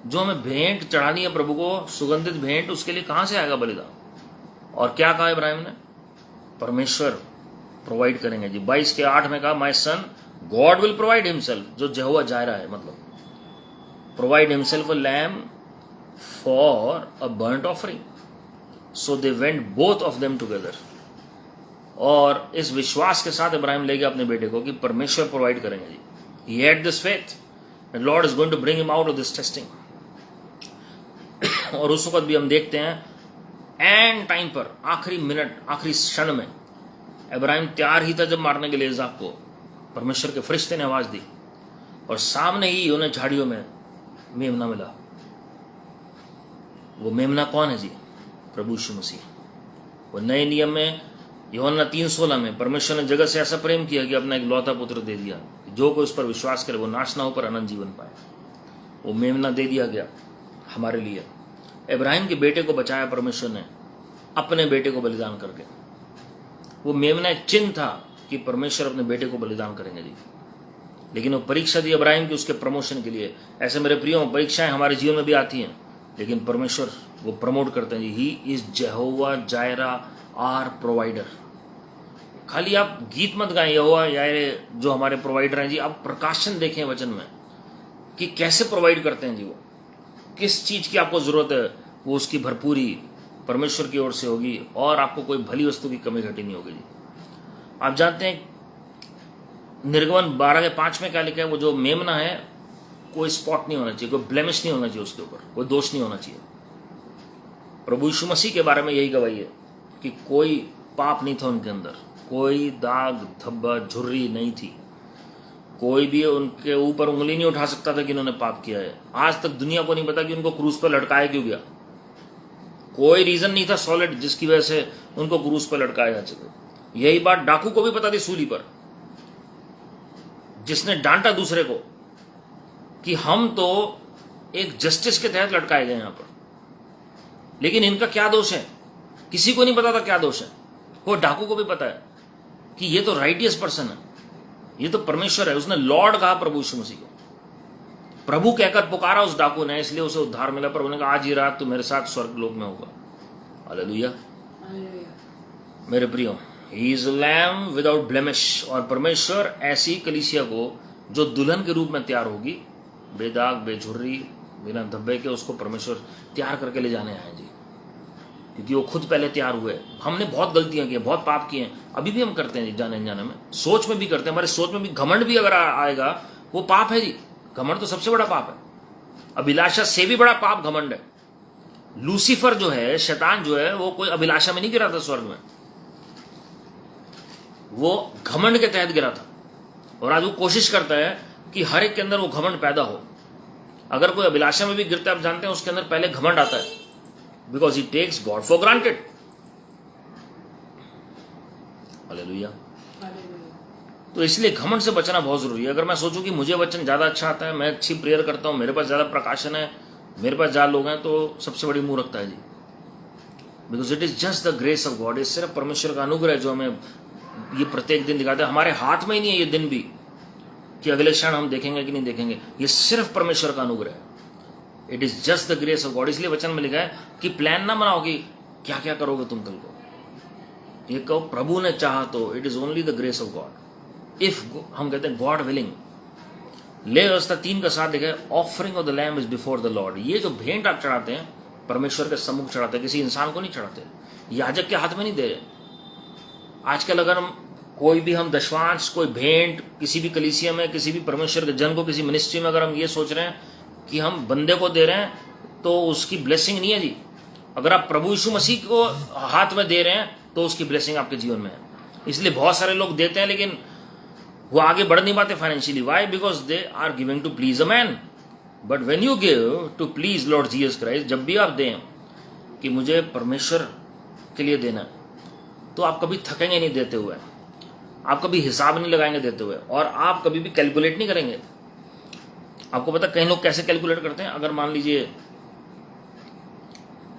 जो हमें भेंट चढ़ानी है प्रभु को, सुगंधित भेंट, उसके लिए कहाँ से आएगा बलिदान? और क्या कहा इब्राहिम ने? परमेश्वर प्रोवाइड करेंगे जी। 22:8 में कहा, my son God will provide himself, जो यहोवा जायरा है, मतलब provide himself a lamb for a burnt offering. So they went both of them together. और इस विश्वास के साथ इब्राहिम ले गया अपने बेटे को कि परमेश्वर प्रोवाइड करेंगे जी. He had this faith that Lord is going to bring him out of this testing. और उस वक्त भी हम देखते हैं एंड टाइम पर, आखिरी मिनट, आखिरी क्षण में इब्राहिम तैयार ही था जब मारने के लिए इसाक को. परमेश्वर के फरिश्ते ने आवाज दी और सामने ही उन्हें झाड़ियों में मेमना मिला. वो मेमना कौन है जी? प्रभु यीशु मसीह. वो नए नियम में यूहन्ना 3:16 में परमेश्वर ने जगत से ऐसा प्रेम किया कि अपना एक लौता पुत्र दे दिया, जो कोई उस पर विश्वास करे वो नाश ना हो पर अनंत जीवन पाए. वो मेमना दे दिया गया हमारे लिए. इब्राहिम के बेटे को बचाया परमेश्वर ने अपने बेटे को बलिदान करके. वो मेमना एक चिन्ह था कि परमेश्वर अपने बेटे को बलिदान करेंगे जी. लेकिन वो परीक्षा दी इब्राहिम की उसके प्रमोशन के लिए. ऐसे मेरे प्रियो, परीक्षाएं हमारे जीवन में भी आती हैं, लेकिन परमेश्वर वो प्रमोट करते हैं जी. He is Jehovah Jireh our provider. खाली आप गीत मत गाएं यहोवा यारे जो हमारे प्रोवाइडर हैं जी. आप प्रकाशन देखें वचन में कि कैसे प्रोवाइड करते हैं जी. वो किस चीज की आपको जरूरत है, वो उसकी भरपूरी परमेश्वर की ओर से होगी और आपको कोई भली वस्तु की कमी घटी नहीं होगी जी. आप जानते हैं निर्गमन 12:5 में क्या लिखा है? वो जो मेमना है कोई स्पॉट नहीं होना चाहिए, कोई ब्लेमिश नहीं होना चाहिए उसके ऊपर, कोई दोष नहीं होना चाहिए. प्रभु यीशु मसीह के बारे में यही गवाही है कि कोई पाप नहीं था उनके अंदर, कोई दाग धब्बा झुर्री नहीं थी. कोई भी उनके ऊपर उंगली नहीं उठा सकता था कि इन्होंने पाप किया है. आज तक दुनिया को नहीं पता कि उनको क्रूस पर लटकाया क्यों गया. कोई रीजन नहीं था सॉलिड जिसकी वजह से उनको क्रूस पर लटकाया जा सके. यही बात डाकू को भी पता थी सूली पर, जिसने डांटा दूसरे को कि हम तो एक जस्टिस के तहत लटकाए गए यहां पर. लेकिन इनका क्या दोष है? किसी को नहीं पता था क्या दोष है. वो डाकू को भी पता है कि ये तो राइटियस पर्सन है, ये तो परमेश्वर है. उसने लॉर्ड कहा प्रभु यीशु मसीह को, प्रभु कहकर पुकारा उस डाकू ने, इसलिए उसे उद्धार मिला. प्रभु ने कहा आज ही रात तू मेरे साथ स्वर्ग लोक में होगा. हालेलुया. मेरे प्रियो, he is lamb without blemish. और परमेश्वर ऐसी कलीसिया को जो दुल्हन के रूप में तैयार होगी, बेदाग बेझुर्री बिना धब्बे के, उसको परमेश्वर तैयार करके ले जाने आए जी. क्योंकि वो खुद पहले तैयार हुए. हमने बहुत गलतियां की, बहुत पाप किए हैं, अभी भी हम करते हैं जी, जाने अनजाने में. सोच में भी करते हैं, हमारे सोच में भी घमंड भी अगर आएगा वो पाप है जी. घमंड तो सबसे बड़ा पाप है. अभिलाषा से भी बड़ा पाप घमंड है. लूसीफर जो है, शैतान जो है, वो कोई अभिलाषा में नहीं गिरा था स्वर्ग में, वो घमंड के तहत गिरा था. और आज वो कोशिश करता है कि हर एक के अंदर वो घमंड पैदा हो. अगर कोई अभिलाषा में भी गिरता है, आप जानते हैं उसके अंदर पहले घमंड आता है, because he takes God for granted. Hallelujah. तो इसलिए घमंड से बचना बहुत जरूरी है. अगर मैं सोचूं कि मुझे वचन ज्यादा अच्छा आता है, मैं अच्छी प्रेयर करता हूं, मेरे पास ज्यादा प्रकाशन है, मेरे पास ज्यादा लोग हैं, तो सबसे बड़ी मूर्खता है जी. Because it is just the grace of God. ये सिर्फ परमेश्वर का अनुग्रह है जो हमें ये प्रत्येक दिन दिखाता है. हमारे हाथ में ही नहीं है ये दिन भी कि अगले क्षण हम देखेंगे कि नहीं देखेंगे. ये सिर्फ परमेश्वर का अनुग्रह है. It is just the grace of God. इसलिए वचन में लिखा है कि प्लान ना बनाओ कि क्या क्या करोगे तुम कल को. ये कहो प्रभु ने चाहा तो. It is only the grace of God. If हम कहते हैं गॉड विलिंग. ले व्यवस्था 3:7 लिखा है, offering of the lamb is before the Lord. ये जो भेंट आप चढ़ाते हैं परमेश्वर के सम्मुख चढ़ाते हैं, किसी इंसान को नहीं चढ़ाते, याजक के हाथ में नहीं दे रहे. आजकल अगर हम कोई भी हम दशवांश, कोई भेंट किसी भी कलीसिया में, किसी भी परमेश्वर के जन को, किसी मिनिस्ट्री में अगर हम ये सोच रहे हैं कि हम बंदे को दे रहे हैं, तो उसकी ब्लेसिंग नहीं है जी. अगर आप प्रभु यीशु मसीह को हाथ में दे रहे हैं तो उसकी ब्लेसिंग आपके जीवन में है. इसलिए बहुत सारे लोग देते हैं लेकिन वो आगे बढ़ नहीं पाते financially. Why? Because they are giving to please a man. But when you give to please Lord Jesus Christ, जब भी आप दें कि मुझे परमेश्वर के लिए देना, तो आप कभी थकेंगे नहीं देते हुए, आप कभी हिसाब नहीं लगाएंगे देते हुए, और आप कभी भी कैलकुलेट नहीं करेंगे. आपको पता कई लोग कैसे कैलकुलेट करते हैं? अगर मान लीजिए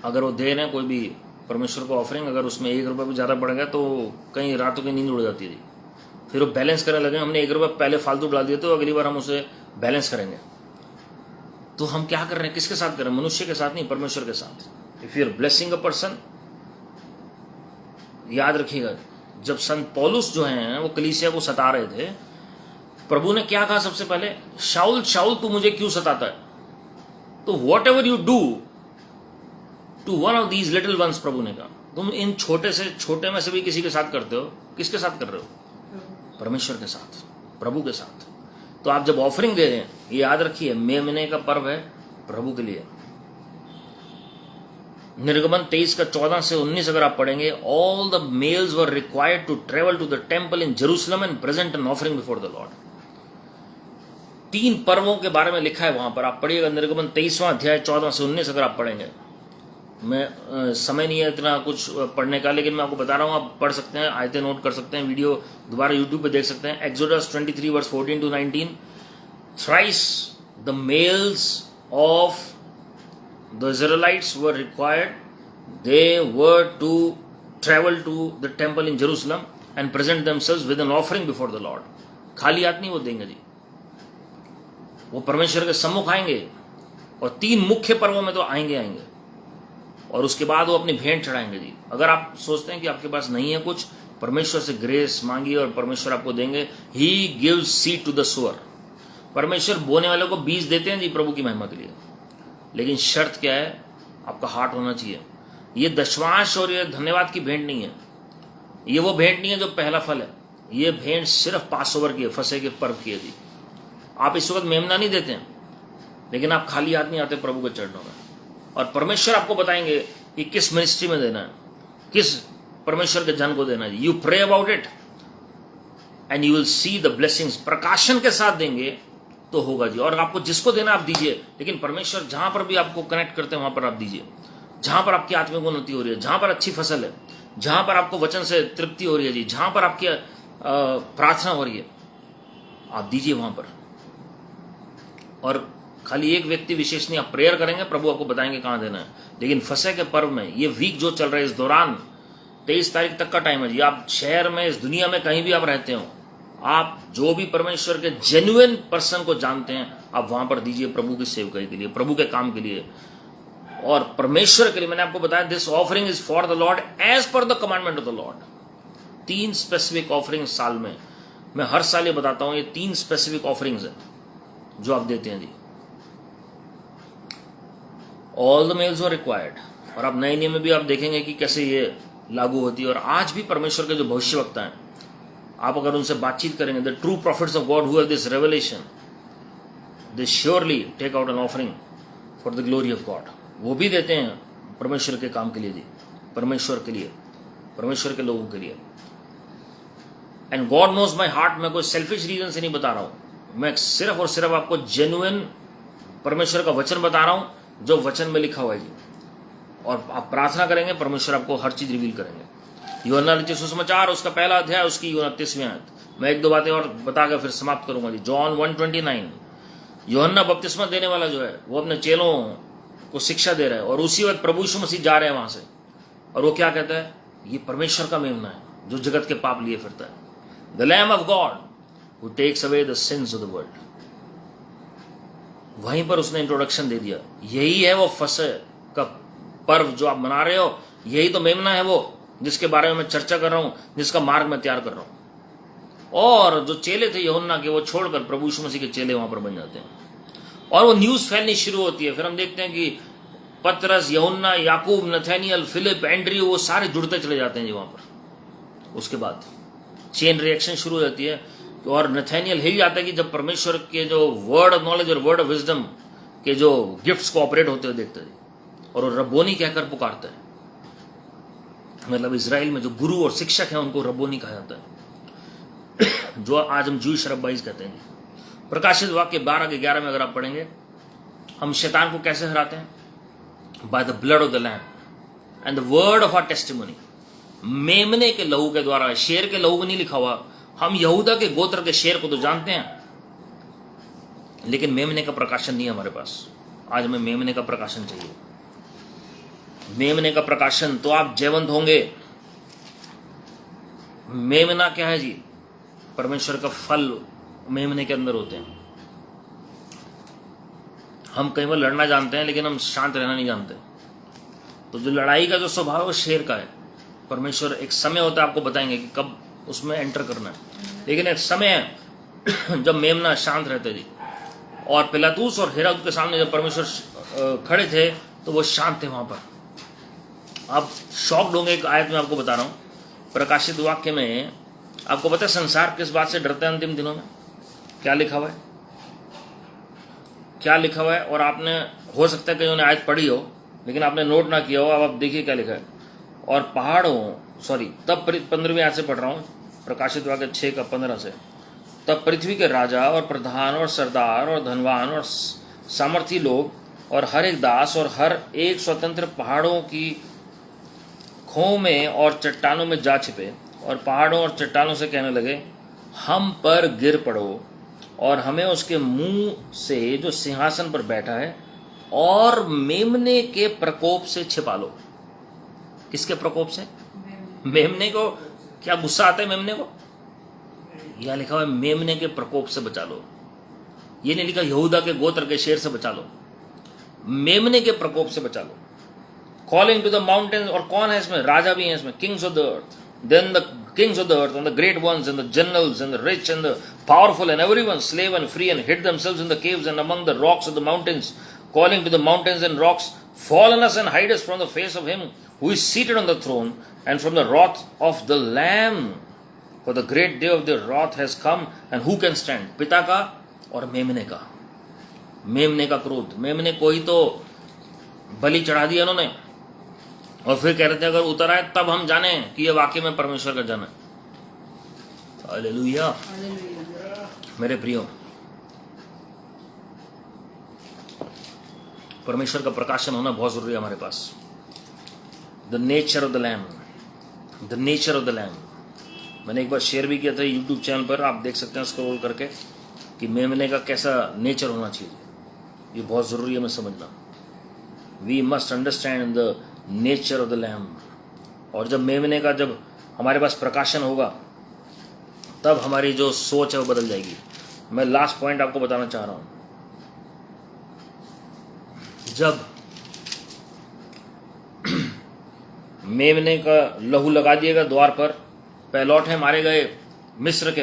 अगर वो दे रहे हैं कोई भी परमेश्वर को ऑफरिंग, अगर उसमें 1 रुपये भी ज़्यादा बढ़ गया तो कई रातों की नींद उड़ जाती है. फिर वो बैलेंस करने लगे, हमने 1 रुपये पहले फालतू डाल दिया तो अगली बार हम उसे बैलेंस करेंगे. तो हम क्या कर रहे हैं? किसके साथ कर रहे हैं? मनुष्य के साथ नहीं, परमेश्वर के साथ. If you are blessing a person, याद रखिएगा, जब संत पौलुस जो हैं वो कलीसिया को सता रहे थे, प्रभु ने क्या कहा सबसे पहले? शाऊल शाऊल तू मुझे क्यों सताता है? तो whatever you do to one of these little ones, प्रभु ने कहा तुम इन छोटे से छोटे में से भी किसी के साथ करते हो, किसके साथ कर रहे हो? परमेश्वर के साथ, प्रभु के साथ। तो आप जब ऑफरिंग दे रहे हैं, ये याद रखिए मेमने का पर्व है प्रभु के लिए। निर्गमन 23 का 14 से 19 अगर आप पढ़ेंगे, all the males were required to travel to the temple in Jerusalem and present an offering before the Lord. 3 पर्वों के बारे में लिखा है वहां पर, आप पढ़िएगा निर्गमन 23वां अध्याय 14 से 19 अगर आप पढ़ेंगे। मैं समय नहीं है इतना कुछ पढ़ने का, लेकिन मैं आपको बता रहा हूं, आप पढ़ सकते हैं, आयतें नोट कर सकते हैं, वीडियो दोबारा यूट्यूब पे देख सकते हैं। Exodus 23 verse 14 to 19, thrice the males of the Israelites were required, they were to travel to the temple in Jerusalem and present themselves with an offering before the Lord. खाली हाथ नहीं वो देंगे जी, वो परमेश्वर के सम्मुख आएंगे और 3 मुख्य पर्वों में तो आएंगे, और उसके बाद वो अपनी भेंट चढ़ाएंगे जी। अगर आप सोचते हैं कि आपके पास नहीं है कुछ, परमेश्वर से ग्रेस मांगिए और परमेश्वर आपको देंगे। He gives seed to the sower, परमेश्वर बोने वाले को बीज देते हैं जी प्रभु की महिमा के लिए, लेकिन शर्त क्या है? आपका हार्ट होना चाहिए। ये दशवांश और ये धन्यवाद की भेंट नहीं है, ये वो भेंट नहीं है जो पहला फल है, ये भेंट सिर्फ पासओवर की है, फसह के पर्व की है जी। आप इस वक्त मेमना नहीं देते हैं, लेकिन आप खाली हाथ नहीं आते प्रभु के चरणों में, और परमेश्वर आपको बताएंगे कि किस मिनिस्ट्री में देना है, किस परमेश्वर के जन को देना है। You pray about it and you will see the blessings. प्रकाशन के साथ देंगे तो होगा जी, और आपको जिसको देना आप दीजिए, लेकिन परमेश्वर जहां पर भी आपको कनेक्ट करते हैं वहां पर आप दीजिए। जहां पर आपकी आत्मिक उन्नति हो रही है, जहां पर अच्छी फसल है, जहां पर आपको वचन से तृप्ति हो रही है जी, जहां पर आपकी प्रार्थना हो रही है, आप दीजिए वहां पर। और खाली एक व्यक्ति विशेष नहीं, आप प्रेयर करेंगे, प्रभु आपको बताएंगे कहां देना है। लेकिन फसह के पर्व में, ये वीक जो चल रहा है, इस दौरान 23 तारीख तक का टाइम है जी। आप शहर में, इस दुनिया में कहीं भी आप रहते हो, आप जो भी परमेश्वर के जेन्युइन पर्सन को जानते हैं, आप वहां पर दीजिए प्रभु की सेवकाई के लिए, प्रभु के काम के लिए और परमेश्वर के लिए। मैंने आपको बताया this offering is for the Lord as per the commandment of the Lord. 3 specific offering साल में, मैं हर साल ये बताता हूं, ये 3 स्पेसिफिक ऑफरिंग्स है जो आप देते हैं जी। All the males were required, और आप नए नियम में भी आप देखेंगे कि कैसे ये लागू होती है। और आज भी परमेश्वर के जो भविष्यवक्ता हैं, आप अगर उनसे बातचीत करेंगे, the true prophets of God who have this revelation, they surely take out an offering for the glory of God. वो भी देते हैं परमेश्वर के काम के लिए जी, परमेश्वर के लिए, परमेश्वर के लोगों के लिए। And God knows my heart, मैं कोई सेल्फिश रीजन से नहीं बता रहा हूं, मैं सिर्फ और सिर्फ आपको जेन्युइन परमेश्वर का वचन बता रहा हूं, जो वचन में लिखा हुआ है जी। और आप प्रार्थना करेंगे, परमेश्वर आपको हर चीज रिवील करेंगे। यूहन्ना लिखित सुसमाचार उसका पहला अध्याय, उसकी 29वीं आयत। मैं 1-2 बातें और बताकर फिर समाप्त करूंगा जी। जॉन 1:29, यूहन्ना बपतिस्मा देने वाला जो है, वो अपने चेलों को शिक्षा दे रहा है, और उसी वक्त प्रभु यीशु मसीह जा रहे हैं वहां से, और वो क्या कहता है? ये परमेश्वर का मेमना है जो जगत के पाप लिए फिरता है, the lamb of God who takes away the sins of the world. वहीं पर उसने इंट्रोडक्शन दे दिया, यही है वो फसह का पर्व जो आप मना रहे हो, यही तो मेमना है वो जिसके बारे में मैं चर्चा कर रहा हूं, जिसका मार्ग मैं तैयार कर रहा हूं। और जो चेले थे यूहन्ना के, वो छोड़कर प्रभु यीशु मसीह के चेले वहां पर बन जाते हैं, और वो न्यूज फैलनी शुरू होती है। फिर हम देखते हैं कि पतरस, यूहन्ना, याकूब, नथानियल, फिलिप, एंड्रयू, वो सारे जुड़ते चले जाते हैं जी वहां पर। उसके बाद चेन रिएक्शन शुरू हो जाती है, और नथानियल हिल जाता है कि जब परमेश्वर के जो वर्ड ऑफ नॉलेज और वर्ड ऑफ विजडम के जो गिफ्ट्स को ऑपरेट होते हुए देखते हैं, और वो रब्बोनी कहकर पुकारता है। मतलब इजराइल में जो गुरु और शिक्षक हैं उनको रब्बोनी कहा जाता है, जो आज हम जूइश रब्बाइज कहते हैं। प्रकाशित वाक्य 12-11 में अगर आप पढ़ेंगे, हम शैतान को कैसे हराते हैं? By the blood of the lamb and the word of our testimony. मेमने के लहू के द्वारा, शेर के लहू में नहीं लिखा हुआ। हम यहूदा के गोत्र के शेर को तो जानते हैं, लेकिन मेमने का प्रकाशन नहीं है हमारे पास। आज हमें मेमने का प्रकाशन चाहिए, मेमने का प्रकाशन, तो आप जयवंत होंगे। मेमना क्या है जी? परमेश्वर का फल मेमने के अंदर होते हैं। हम कई बार लड़ना जानते हैं, लेकिन हम शांत रहना नहीं जानते। तो जो लड़ाई का जो स्वभाव है वो शेर का है। परमेश्वर एक समय होता है, आपको बताएंगे कि कब उसमें एंटर करना है, लेकिन एक समय है जब मेमना शांत रहते जी। और पिलातूस और हेरोद के सामने जब परमेश्वर खड़े थे तो वो शांत थे वहां पर, आप शॉक्ड होंगे। एक आयत में आपको बता रहा हूँ, प्रकाशित वाक्य में आपको पता है संसार किस बात से डरता है अंतिम दिनों में? क्या लिखा हुआ है? क्या लिखा हुआ है? और आपने हो सकता है कि उन्होंने आयत पढ़ी हो लेकिन आपने नोट ना किया हो। अब आप देखिए क्या लिखा है। और पहाड़ों, सॉरी, तब 15वीं आयत से पढ़ रहा हूँ, प्रकाशित वाक्य 6:15 से। तब पृथ्वी के राजा और प्रधान और सरदार और धनवान और सामर्थी लोग और हर एक दास और हर एक स्वतंत्र पहाड़ों की खोह में और चट्टानों में जा छिपे और पहाड़ों और चट्टानों से कहने लगे, हम पर गिर पड़ो और हमें उसके मुंह से जो सिंहासन पर बैठा है और मेमने के प्रकोप से छिपा लो। किसके प्रकोप से? मेमने को। क्या गुस्सा आता है मेमने को? यह लिखा हुआ है मेमने के प्रकोप से बचा लो। ये नहीं लिखा यहूदा के गोत्र के शेर से बचा लो, मेमने के प्रकोप से बचा लो। कॉलिंग टू द माउंटेन्स, और कौन है इसमें? राजा भी है इसमें, kings of the earth, then the kings of the earth and the great ones and the generals and the rich and the powerful and everyone, slave and free, and hid themselves in the caves and among the rocks of the mountains, calling to the mountains and rocks, fall on us and hide us from the face of him who is seated on the throne and from the wrath of the Lamb. For the great day of their wrath has come, and who can stand? पिता का और मेमने का। मेमने का क्रोध, मेमने को ही तो बलि चढ़ा दिया उन्होंने, और फिर कह रहे थे अगर उतर आए तब हम जाने कि ये वाकई में परमेश्वर का जन है। हालेलुया। मेरे प्रियो, परमेश्वर का प्रकाशन होना बहुत जरूरी है हमारे पास। The nature of the lamb, the nature of the lamb. मैंने एक बार शेयर भी किया था यूट्यूब चैनल पर, आप देख सकते हैं स्क्रॉल करके, कि मेमने का कैसा नेचर होना चाहिए। ये बहुत जरूरी है हमें समझना। We must understand the nature of the lamb. और जब मेमने का जब हमारे पास प्रकाशन होगा तब हमारी जो सोच है वो बदल जाएगी। मैं लास्ट पॉइंट आपको बताना चाह रहा हूं। जब मेमने का लहू लगा दिएगा द्वार पर, पहलौठे मारे गए मिस्र के,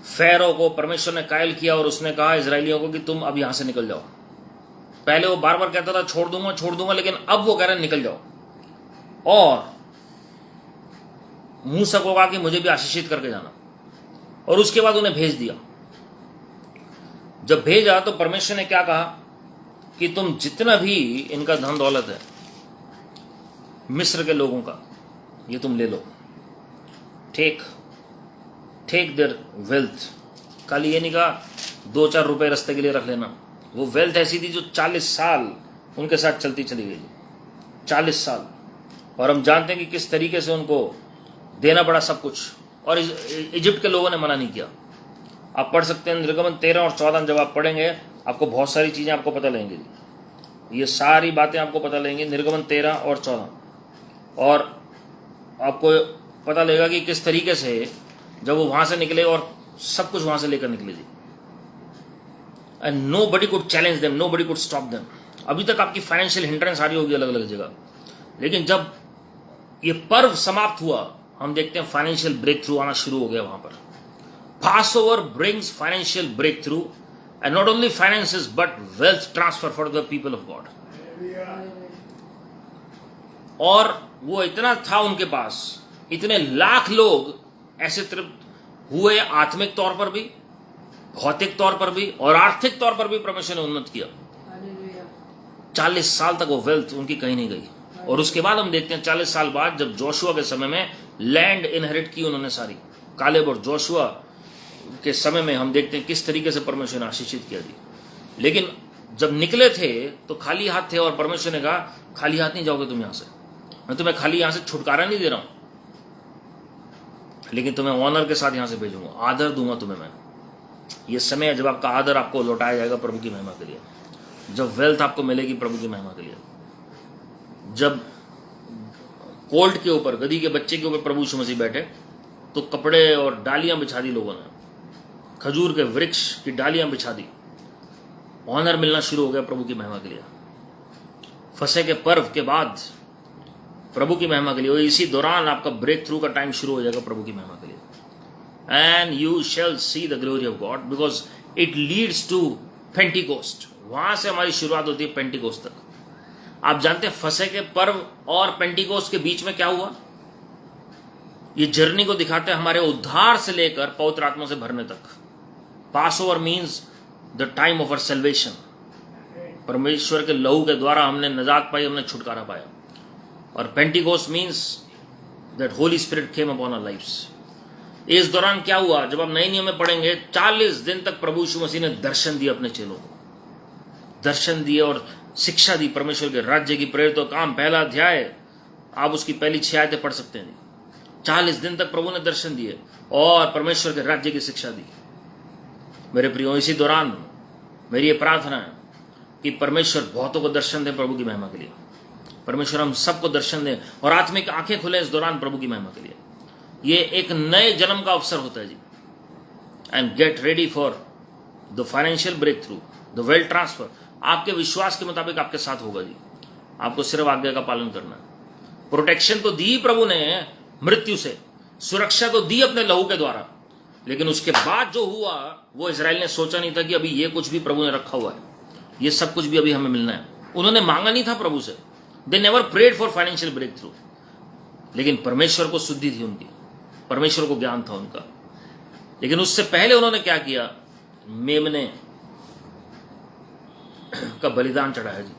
फैरो को परमेश्वर ने कायल किया और उसने कहा इजरायलियों को कि तुम अब यहां से निकल जाओ। पहले वो बार बार कहता था छोड़ दूंगा, लेकिन अब वो कह रहे निकल जाओ। और मूसा को कहा कि मुझे भी आशीषित करके जाना, और उसके बाद उन्हें भेज दिया। जब भेजा तो परमेश्वर ने क्या कहा कि तुम जितना भी इनका धन दौलत है मिस्र के लोगों का, ये तुम ले लो, टेक देयर वेल्थ। कल ये नहीं कहा 2-4 रुपए रास्ते के लिए रख लेना। वो वेल्थ ऐसी थी जो 40 साल उनके साथ चलती चली गई, 40 साल। और हम जानते हैं कि किस तरीके से उनको देना पड़ा सब कुछ, और इजिप्ट के लोगों ने मना नहीं किया। आप पढ़ सकते हैं निर्गमन 13 और 14, जब आप पढ़ेंगे आपको बहुत सारी चीज़ें आपको पता लगेंगी, ये सारी बातें आपको पता लगेंगी, निर्गमन 13 और 14। और आपको पता लगेगा कि किस तरीके से जब वो वहाँ से निकले और सब कुछ वहाँ से लेकर निकले जी। And nobody could challenge them, nobody could stop them। अभी तक आपकी फाइनेंशियल हिंड्रेंस आ रही होगी अलग अलग जगह, लेकिन जब ये पर्व समाप्त हुआ हम देखते हैं फाइनेंशियल ब्रेक थ्रू आना शुरू हो गया वहां पर। Passover brings financial breakthrough, and not only finances but wealth transfer for the people of God. और वो इतना था उनके पास, इतने लाख लोग ऐसे तृप्त हुए, आत्मिक तौर पर भी, भौतिक तौर पर भी और आर्थिक तौर पर भी परमेश्वर ने उन्नत किया। 40 साल तक वो वेल्थ उनकी कहीं नहीं गई। और उसके बाद हम देखते हैं 40 साल बाद जब जोशुआ के समय में लैंड इनहेरिट की उन्होंने सारी, कालेब और जोशुआ के समय में हम देखते हैं किस तरीके से परमेश्वर ने आशीषित किया जी। लेकिन जब निकले थे तो खाली हाथ थे, और परमेश्वर ने कहा खाली हाथ नहीं जाओगे तुम यहां से, मैं तुम्हें खाली यहां से छुटकारा नहीं दे रहा हूं, लेकिन तुम्हें ऑनर के साथ यहां से भेजूंगा, आदर दूंगा तुम्हें मैं। ये समय है जब आपका आदर आपको लौटाया जाएगा प्रभु की महिमा के लिए, जब वेल्थ आपको मिलेगी प्रभु की महिमा के लिए। जब कोल्ट के ऊपर, गधी के बच्चे के ऊपर प्रभु यीशु मसीह बैठे तो कपड़े और डालियां बिछा दी लोगों ने, खजूर के वृक्ष की डालियां बिछा दी, ऑनर मिलना शुरू हो गया प्रभु की महिमा के लिए। फसह के पर्व के बाद प्रभु की महिमा के लिए, इसी दौरान आपका ब्रेक थ्रू का टाइम शुरू हो जाएगा प्रभु की महिमा के लिए। And you shall see the glory of God, because it leads to Pentecost. वहां से हमारी शुरुआत होती है पेंटिकोस्ट तक। आप जानते हैं फसह के पर्व और पेंटिकोस्ट के बीच में क्या हुआ? ये जर्नी को दिखाते हैं हमारे उद्धार से लेकर पवित्र आत्मा से भरने तक। Passover means the time of our salvation. परमेश्वर के लहू के द्वारा हमने नजात पाई, हमने छुटकारा पाया। और Pentecost means that Holy Spirit came upon our lives. इस दौरान क्या हुआ? जब आप नए नियम में पढ़ेंगे, 40 दिन तक प्रभु यीशु मसीह ने दर्शन दिए अपने चेलों को, दर्शन दिए और शिक्षा दी परमेश्वर के राज्य की। प्रेरितों का काम पहला अध्याय, आप उसकी पहली 6 आयतें पढ़ सकते हैं। 40 दिन तक प्रभु ने दर्शन दिए और परमेश्वर के राज्य की शिक्षा दी। मेरे प्रियो, इसी दौरान मेरी ये प्रार्थना है कि परमेश्वर बहुतों को दर्शन दें प्रभु की महिमा के लिए। परमेश्वर हम सबको दर्शन दें और आत्मिक आंखें खुले इस दौरान प्रभु की महिमा के लिए। ये एक नए जन्म का अवसर होता है जी। And get ready for the financial breakthrough, the wealth transfer. आपके विश्वास के मुताबिक आपके साथ होगा जी। आपको सिर्फ आज्ञा का पालन करना है। प्रोटेक्शन तो दी प्रभु ने मृत्यु से, सुरक्षा तो दी अपने लहू के द्वारा, लेकिन उसके बाद जो हुआ वो इजराइल ने सोचा नहीं था कि अभी ये कुछ भी प्रभु ने रखा हुआ है, ये सब कुछ भी अभी हमें मिलना है। उन्होंने मांगा नहीं था प्रभु से। They never prayed for financial breakthrough, लेकिन परमेश्वर को शुद्धि थी उनकी, परमेश्वर को ज्ञान था उनका। लेकिन उससे पहले उन्होंने क्या किया? मेमने का बलिदान चढ़ाया जी।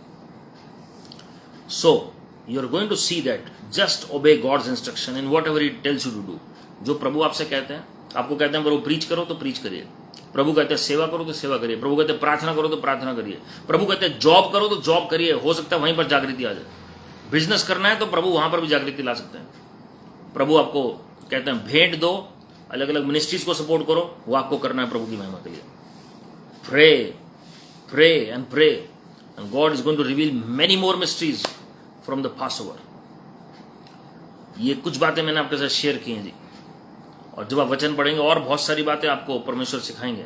So you are going to see that just obey God's instruction in whatever he tells you to do. जो प्रभु आपसे कहते हैं, आपको कहते हैं प्रभु प्रीच करो तो प्रीच करिए, प्रभु कहते हैं सेवा करो तो सेवा करिए, प्रभु कहते हैं प्रार्थना करो तो प्रार्थना करिए, प्रभु कहते हैं जॉब करो तो जॉब करिए। हो सकता है वहीं पर जागृति आ जाए। बिजनेस करना है तो प्रभु वहां पर भी जागृति ला सकते हैं। प्रभु आपको कहते हैं भेंट दो, अलग अलग मिनिस्ट्रीज को सपोर्ट करो, वो आपको करना है प्रभु की महिमा के लिए। Pray pray and pray and God is going to reveal many more mysteries from the Passover. ये कुछ बातें मैंने आपके साथ शेयर की हैं जी, और जब आप वचन पढ़ेंगे और बहुत सारी बातें आपको परमेश्वर सिखाएंगे।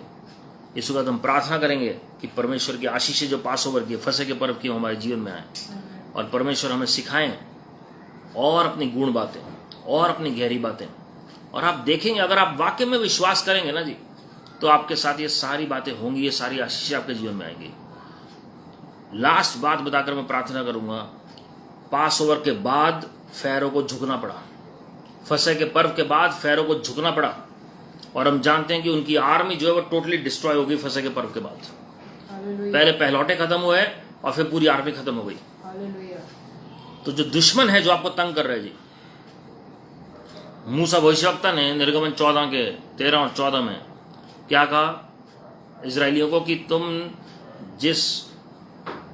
इस वक्त हम प्रार्थना करेंगे कि परमेश्वर की आशीषें जो पासओवर की, फसह के पर्व की, हमारे जीवन में आए और परमेश्वर हमें सिखाएं और अपनी गुण बातें और अपनी गहरी बातें। और आप देखेंगे, अगर आप वाकई में विश्वास करेंगे ना जी, तो आपके साथ ये सारी बातें होंगी, ये सारी आशीषें आपके जीवन में आएंगी। लास्ट बात बताकर मैं प्रार्थना करूंगा। पास ओवर के बाद फैरो को झुकना पड़ा, फसह के पर्व के बाद फैरो को झुकना पड़ा, और हम जानते हैं कि उनकी आर्मी जो है वो टोटली डिस्ट्रॉय हो गई फसह के पर्व के बाद। पहले पहलौटे खत्म हुए और फिर पूरी आर्मी खत्म हो गई। तो जो दुश्मन है जो आपको तंग कर रहे हैं जी, मूसा भविष्यवक्ता ने निर्गमन 14 के 13 और 14 में क्या कहा इजरायलियों को कि तुम जिस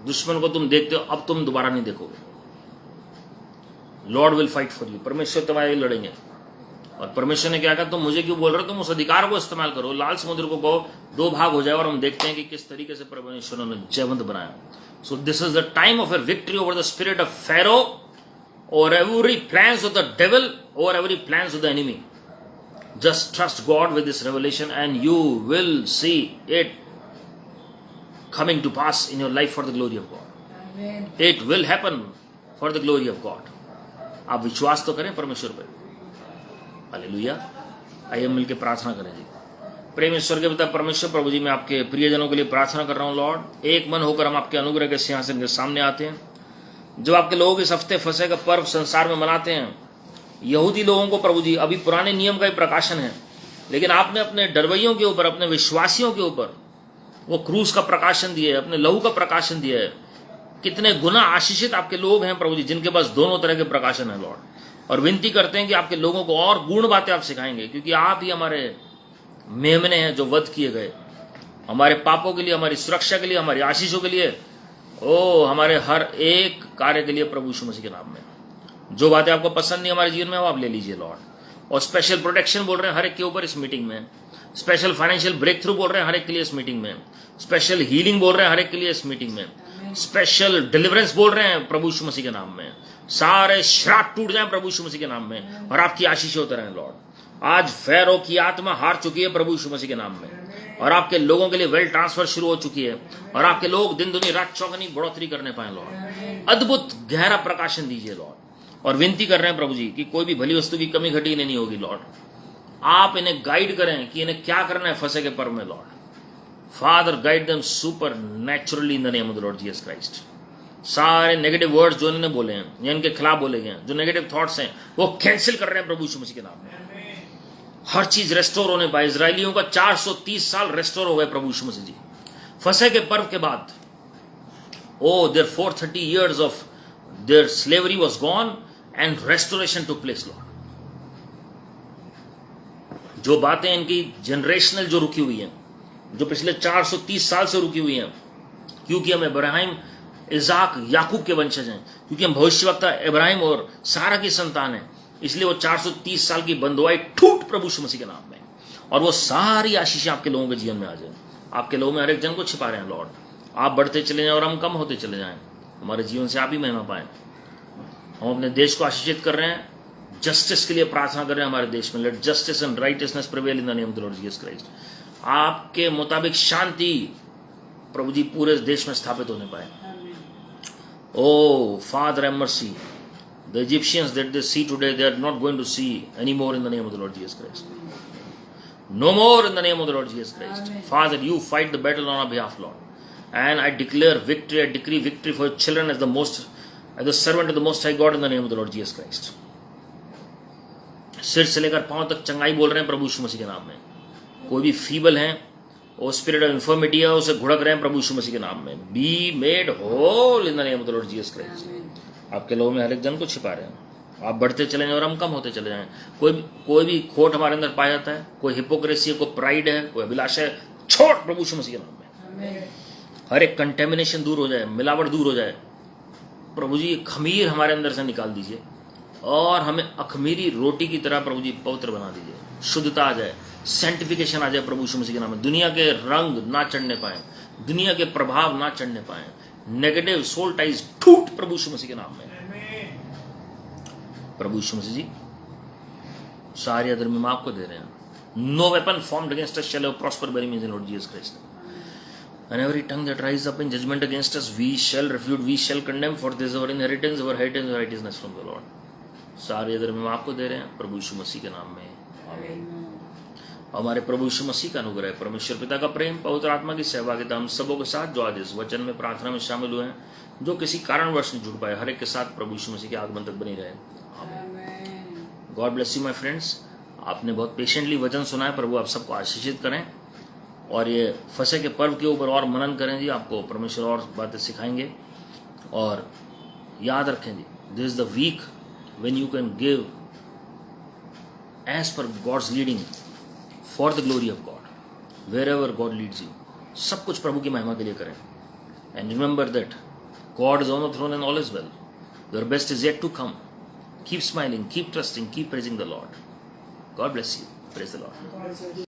दुश्मन को तुम देखते हो अब तुम दोबारा नहीं देखोगे। Lord will fight for you, परमेश्वर तुम्हारे लिए लड़ेंगे। और परमेश्वर ने क्या कहा, तुम मुझे क्यों बोल रहे हो, तुम उस अधिकार को इस्तेमाल करो, लाल समुद्र को कहो 2 भाग हो जाए। और हम देखते हैं कि किस तरीके से परमेश्वर ने जयवंत बनाया। So this is the time of a victory over the spirit of Pharaoh, or every plans of the devil, or every plans of the enemy. Just trust God with this revelation and you will see it coming to pass in your life for the glory of God. Amen. It will happen for the glory of God. आप विश्वास तो करें परमेश्वर पर। Hallelujah. आइए मिलकर प्रार्थना करें जी। प्रेम ईश्वर के पिता परमेश्वर, प्रभु जी मैं आपके प्रियजनों के लिए प्रार्थना कर रहा हूँ। लॉर्ड, एक मन होकर हम आपके अनुग्रह के सिंहासन के सामने आते हैं। जब आपके लोग इस हफ्ते फसह का पर्व संसार में मनाते हैं, यहूदी लोगों को प्रभु जी अभी पुराने नियम का ही प्रकाशन है, लेकिन आपने अपने डरवैयों के ऊपर, अपने विश्वासियों के ऊपर वो क्रूस का प्रकाशन दिया है, अपने लहू का प्रकाशन दिया है। कितने गुना आशीषित आपके लोग हैं प्रभु जी, जिनके पास दोनों तरह के प्रकाशन है लॉर्ड। और विनती करते हैं कि आपके लोगों को और गुण बातें आप सिखाएंगे, क्योंकि आप ही हमारे मेमने हैं जो वध किए गए, हमारे पापों के लिए, हमारी सुरक्षा के लिए, हमारी आशीषों के लिए, ओ हमारे हर एक कार्य के लिए प्रभु यीशु मसीह के नाम में। जो बातें आपको पसंद नहीं हमारे जीवन में, वो आप ले लीजिए लॉर्ड। और स्पेशल प्रोटेक्शन बोल रहे हैं हर एक के ऊपर इस मीटिंग में, स्पेशल फाइनेंशियल ब्रेक थ्रू बोल रहे हैं हर एक के लिए इस मीटिंग में, स्पेशल हीलिंग बोल रहे हैं हर एक के लिए इस मीटिंग में, स्पेशल डिलीवरेंस बोल रहे हैं प्रभु यीशु मसीह के नाम में। सारे श्राप टूट जाए प्रभु यीशु मसीह के नाम में, और आपकी आशीष होते रहे लॉर्ड। आज फैरो की आत्मा हार चुकी है प्रभु यीशु मसीह के नाम में, और आपके लोगों के लिए वेल्थ ट्रांसफर शुरू हो चुकी है, और आपके लोग दिन दुनी रात चौगनी बढ़ोतरी करने पाए लॉर्ड। अद्भुत गहरा प्रकाशन दीजिए लॉर्ड। और विनती कर रहे हैं प्रभु जी कि कोई भी भली वस्तु की कमी घटी नहीं होगी लॉर्ड। आप इन्हें गाइड करें कि इन्हें क्या करना है फसह के पर्व में Lord. Father guide them super naturally in the name of the Lord Jesus Christ. सारे नेगेटिव वर्ड्स जो इन्होंने बोले हैं या इनके खिलाफ बोले गए हैं, जो नेगेटिव थॉट्स हैं, वो कैंसिल कर रहे हैं प्रभु यीशु मसीह के नाम में। हर चीज रेस्टोर होने पाए। इजरायलियों का 430 साल रेस्टोर हो गए प्रभु यीशु मसीह जी। फसह के पर्व के बाद there 430 years of their slavery was gone and restoration took place, Lord. जो बातें इनकी जनरेशनल जो रुकी हुई हैं, जो पिछले 430 साल से रुकी हुई हैं, क्योंकि हम इब्राहिम, इजाक, याकूब के वंशज हैं, क्योंकि हम भविष्यवक्ता इब्राहिम और सारा की संतान हैं, इसलिए वो 430 साल की बंधुआई टूट प्रभु यीशु मसीह के नाम में, और वो सारी आशीषें आपके लोगों के जीवन में आ जाए। आपके लोगों में हर एक जन को छिपा रहे हैं लॉर्ड। आप बढ़ते चले जाएं और हम कम होते चले जाएं। हमारे जीवन से आप ही महिमा पाएं। हम अपने देश को आशीषित कर रहे हैं, जस्टिस के लिए प्रार्थना कर रहे हैं हमारे देश में। Let justice and righteousness prevail in the name of the Lord Jesus Christ. आपके मुताबिक शांति प्रभु जी पूरे देश में स्थापित होने पाए। Oh, Father, have mercy. The Egyptians that they see today, they are not going to see anymore in the name of the Lord Jesus Christ. No more in the name of the Lord Jesus Christ. Amen. Father, you fight the battle on our behalf, Lord. And I declare victory, I decree victory for your children as the servant of the Most High God in the name of the Lord Jesus Christ. सिर से लेकर पांव तक चंगाई बोल रहे हैं प्रभु यीशु मसीह के नाम में। कोई भी फीबल है, वो स्पिरिट ऑफ इंफर्मिटी है, उसे घुड़क रहे हैं प्रभु यीशु मसीह के नाम में। Be made whole in the name of the Lord Jesus Christ. आपके लोगों में हर एक जन को छिपा रहे हैं। आप बढ़ते चले जाएं और हम कम होते चले जाएं। कोई भी खोट हमारे अंदर पाया जाता है, कोई हिपोक्रेसी है, कोई प्राइड है, कोई अभिलाषा है, छोड़ प्रभु यीशु मसीह के नाम में। हर एक कंटेमिनेशन दूर हो जाए, मिलावट दूर हो जाए। प्रभु जी खमीर हमारे अंदर से निकाल दीजिए और हमें अखमीरी रोटी की तरह प्रभु जी पवित्र बना दीजिए। शुद्धता आ जाए, सेंटिफिकेशन आ जाए प्रभु यीशु मसीह के नाम में। दुनिया के रंग ना चढ़ने पाए, दुनिया के प्रभाव ना चढ़ने पाए, नेगेटिव सोल टाइज टूट प्रभु यीशु मसीह के नाम में। प्रभु यीशु मसीह जी सारी अधर्मी माफ को दे रहे हैं। No weapon formed against us shall prosper by means in Lord Jesus Christ. And every tongue that rises up in judgment against us, we shall refute, we shall condemn, for this is our inheritance, our heritage, our righteousness from the Lord. सारे अधर्मी माफ को दे रहे हैं प्रभु यीशु मसीह के नाम में। आमीन। हमारे प्रभु यीशु मसीह का अनुग्रह, परमेश्वर पिता का प्रेम, पवित्र आत्मा की सहभागिता हम सबों के साथ जो आज इस वचन में प्रार्थना में शामिल हुए हैं, जो किसी कारणवश नहीं जुड़ पाए, हर एक के साथ प्रभु यीशु मसीह के आगमन तक बनी रहे। आमीन। God bless you my friends. आपने बहुत पेशेंटली वचन सुना है। प्रभु आप सबको आशीषित करें और ये फसह के पर्व के ऊपर और मनन करें जी। आपको परमेश्वर और बातें सिखाएंगे। और याद रखें जी, this is the week when you can give as per God's leading for the glory of God, wherever God leads you. सब कुछ प्रभु की महिमा के लिए करें। And remember that God is on the throne and all is well. Your best is yet to come. Keep smiling, keep trusting, keep praising the Lord. God bless you. Praise the Lord.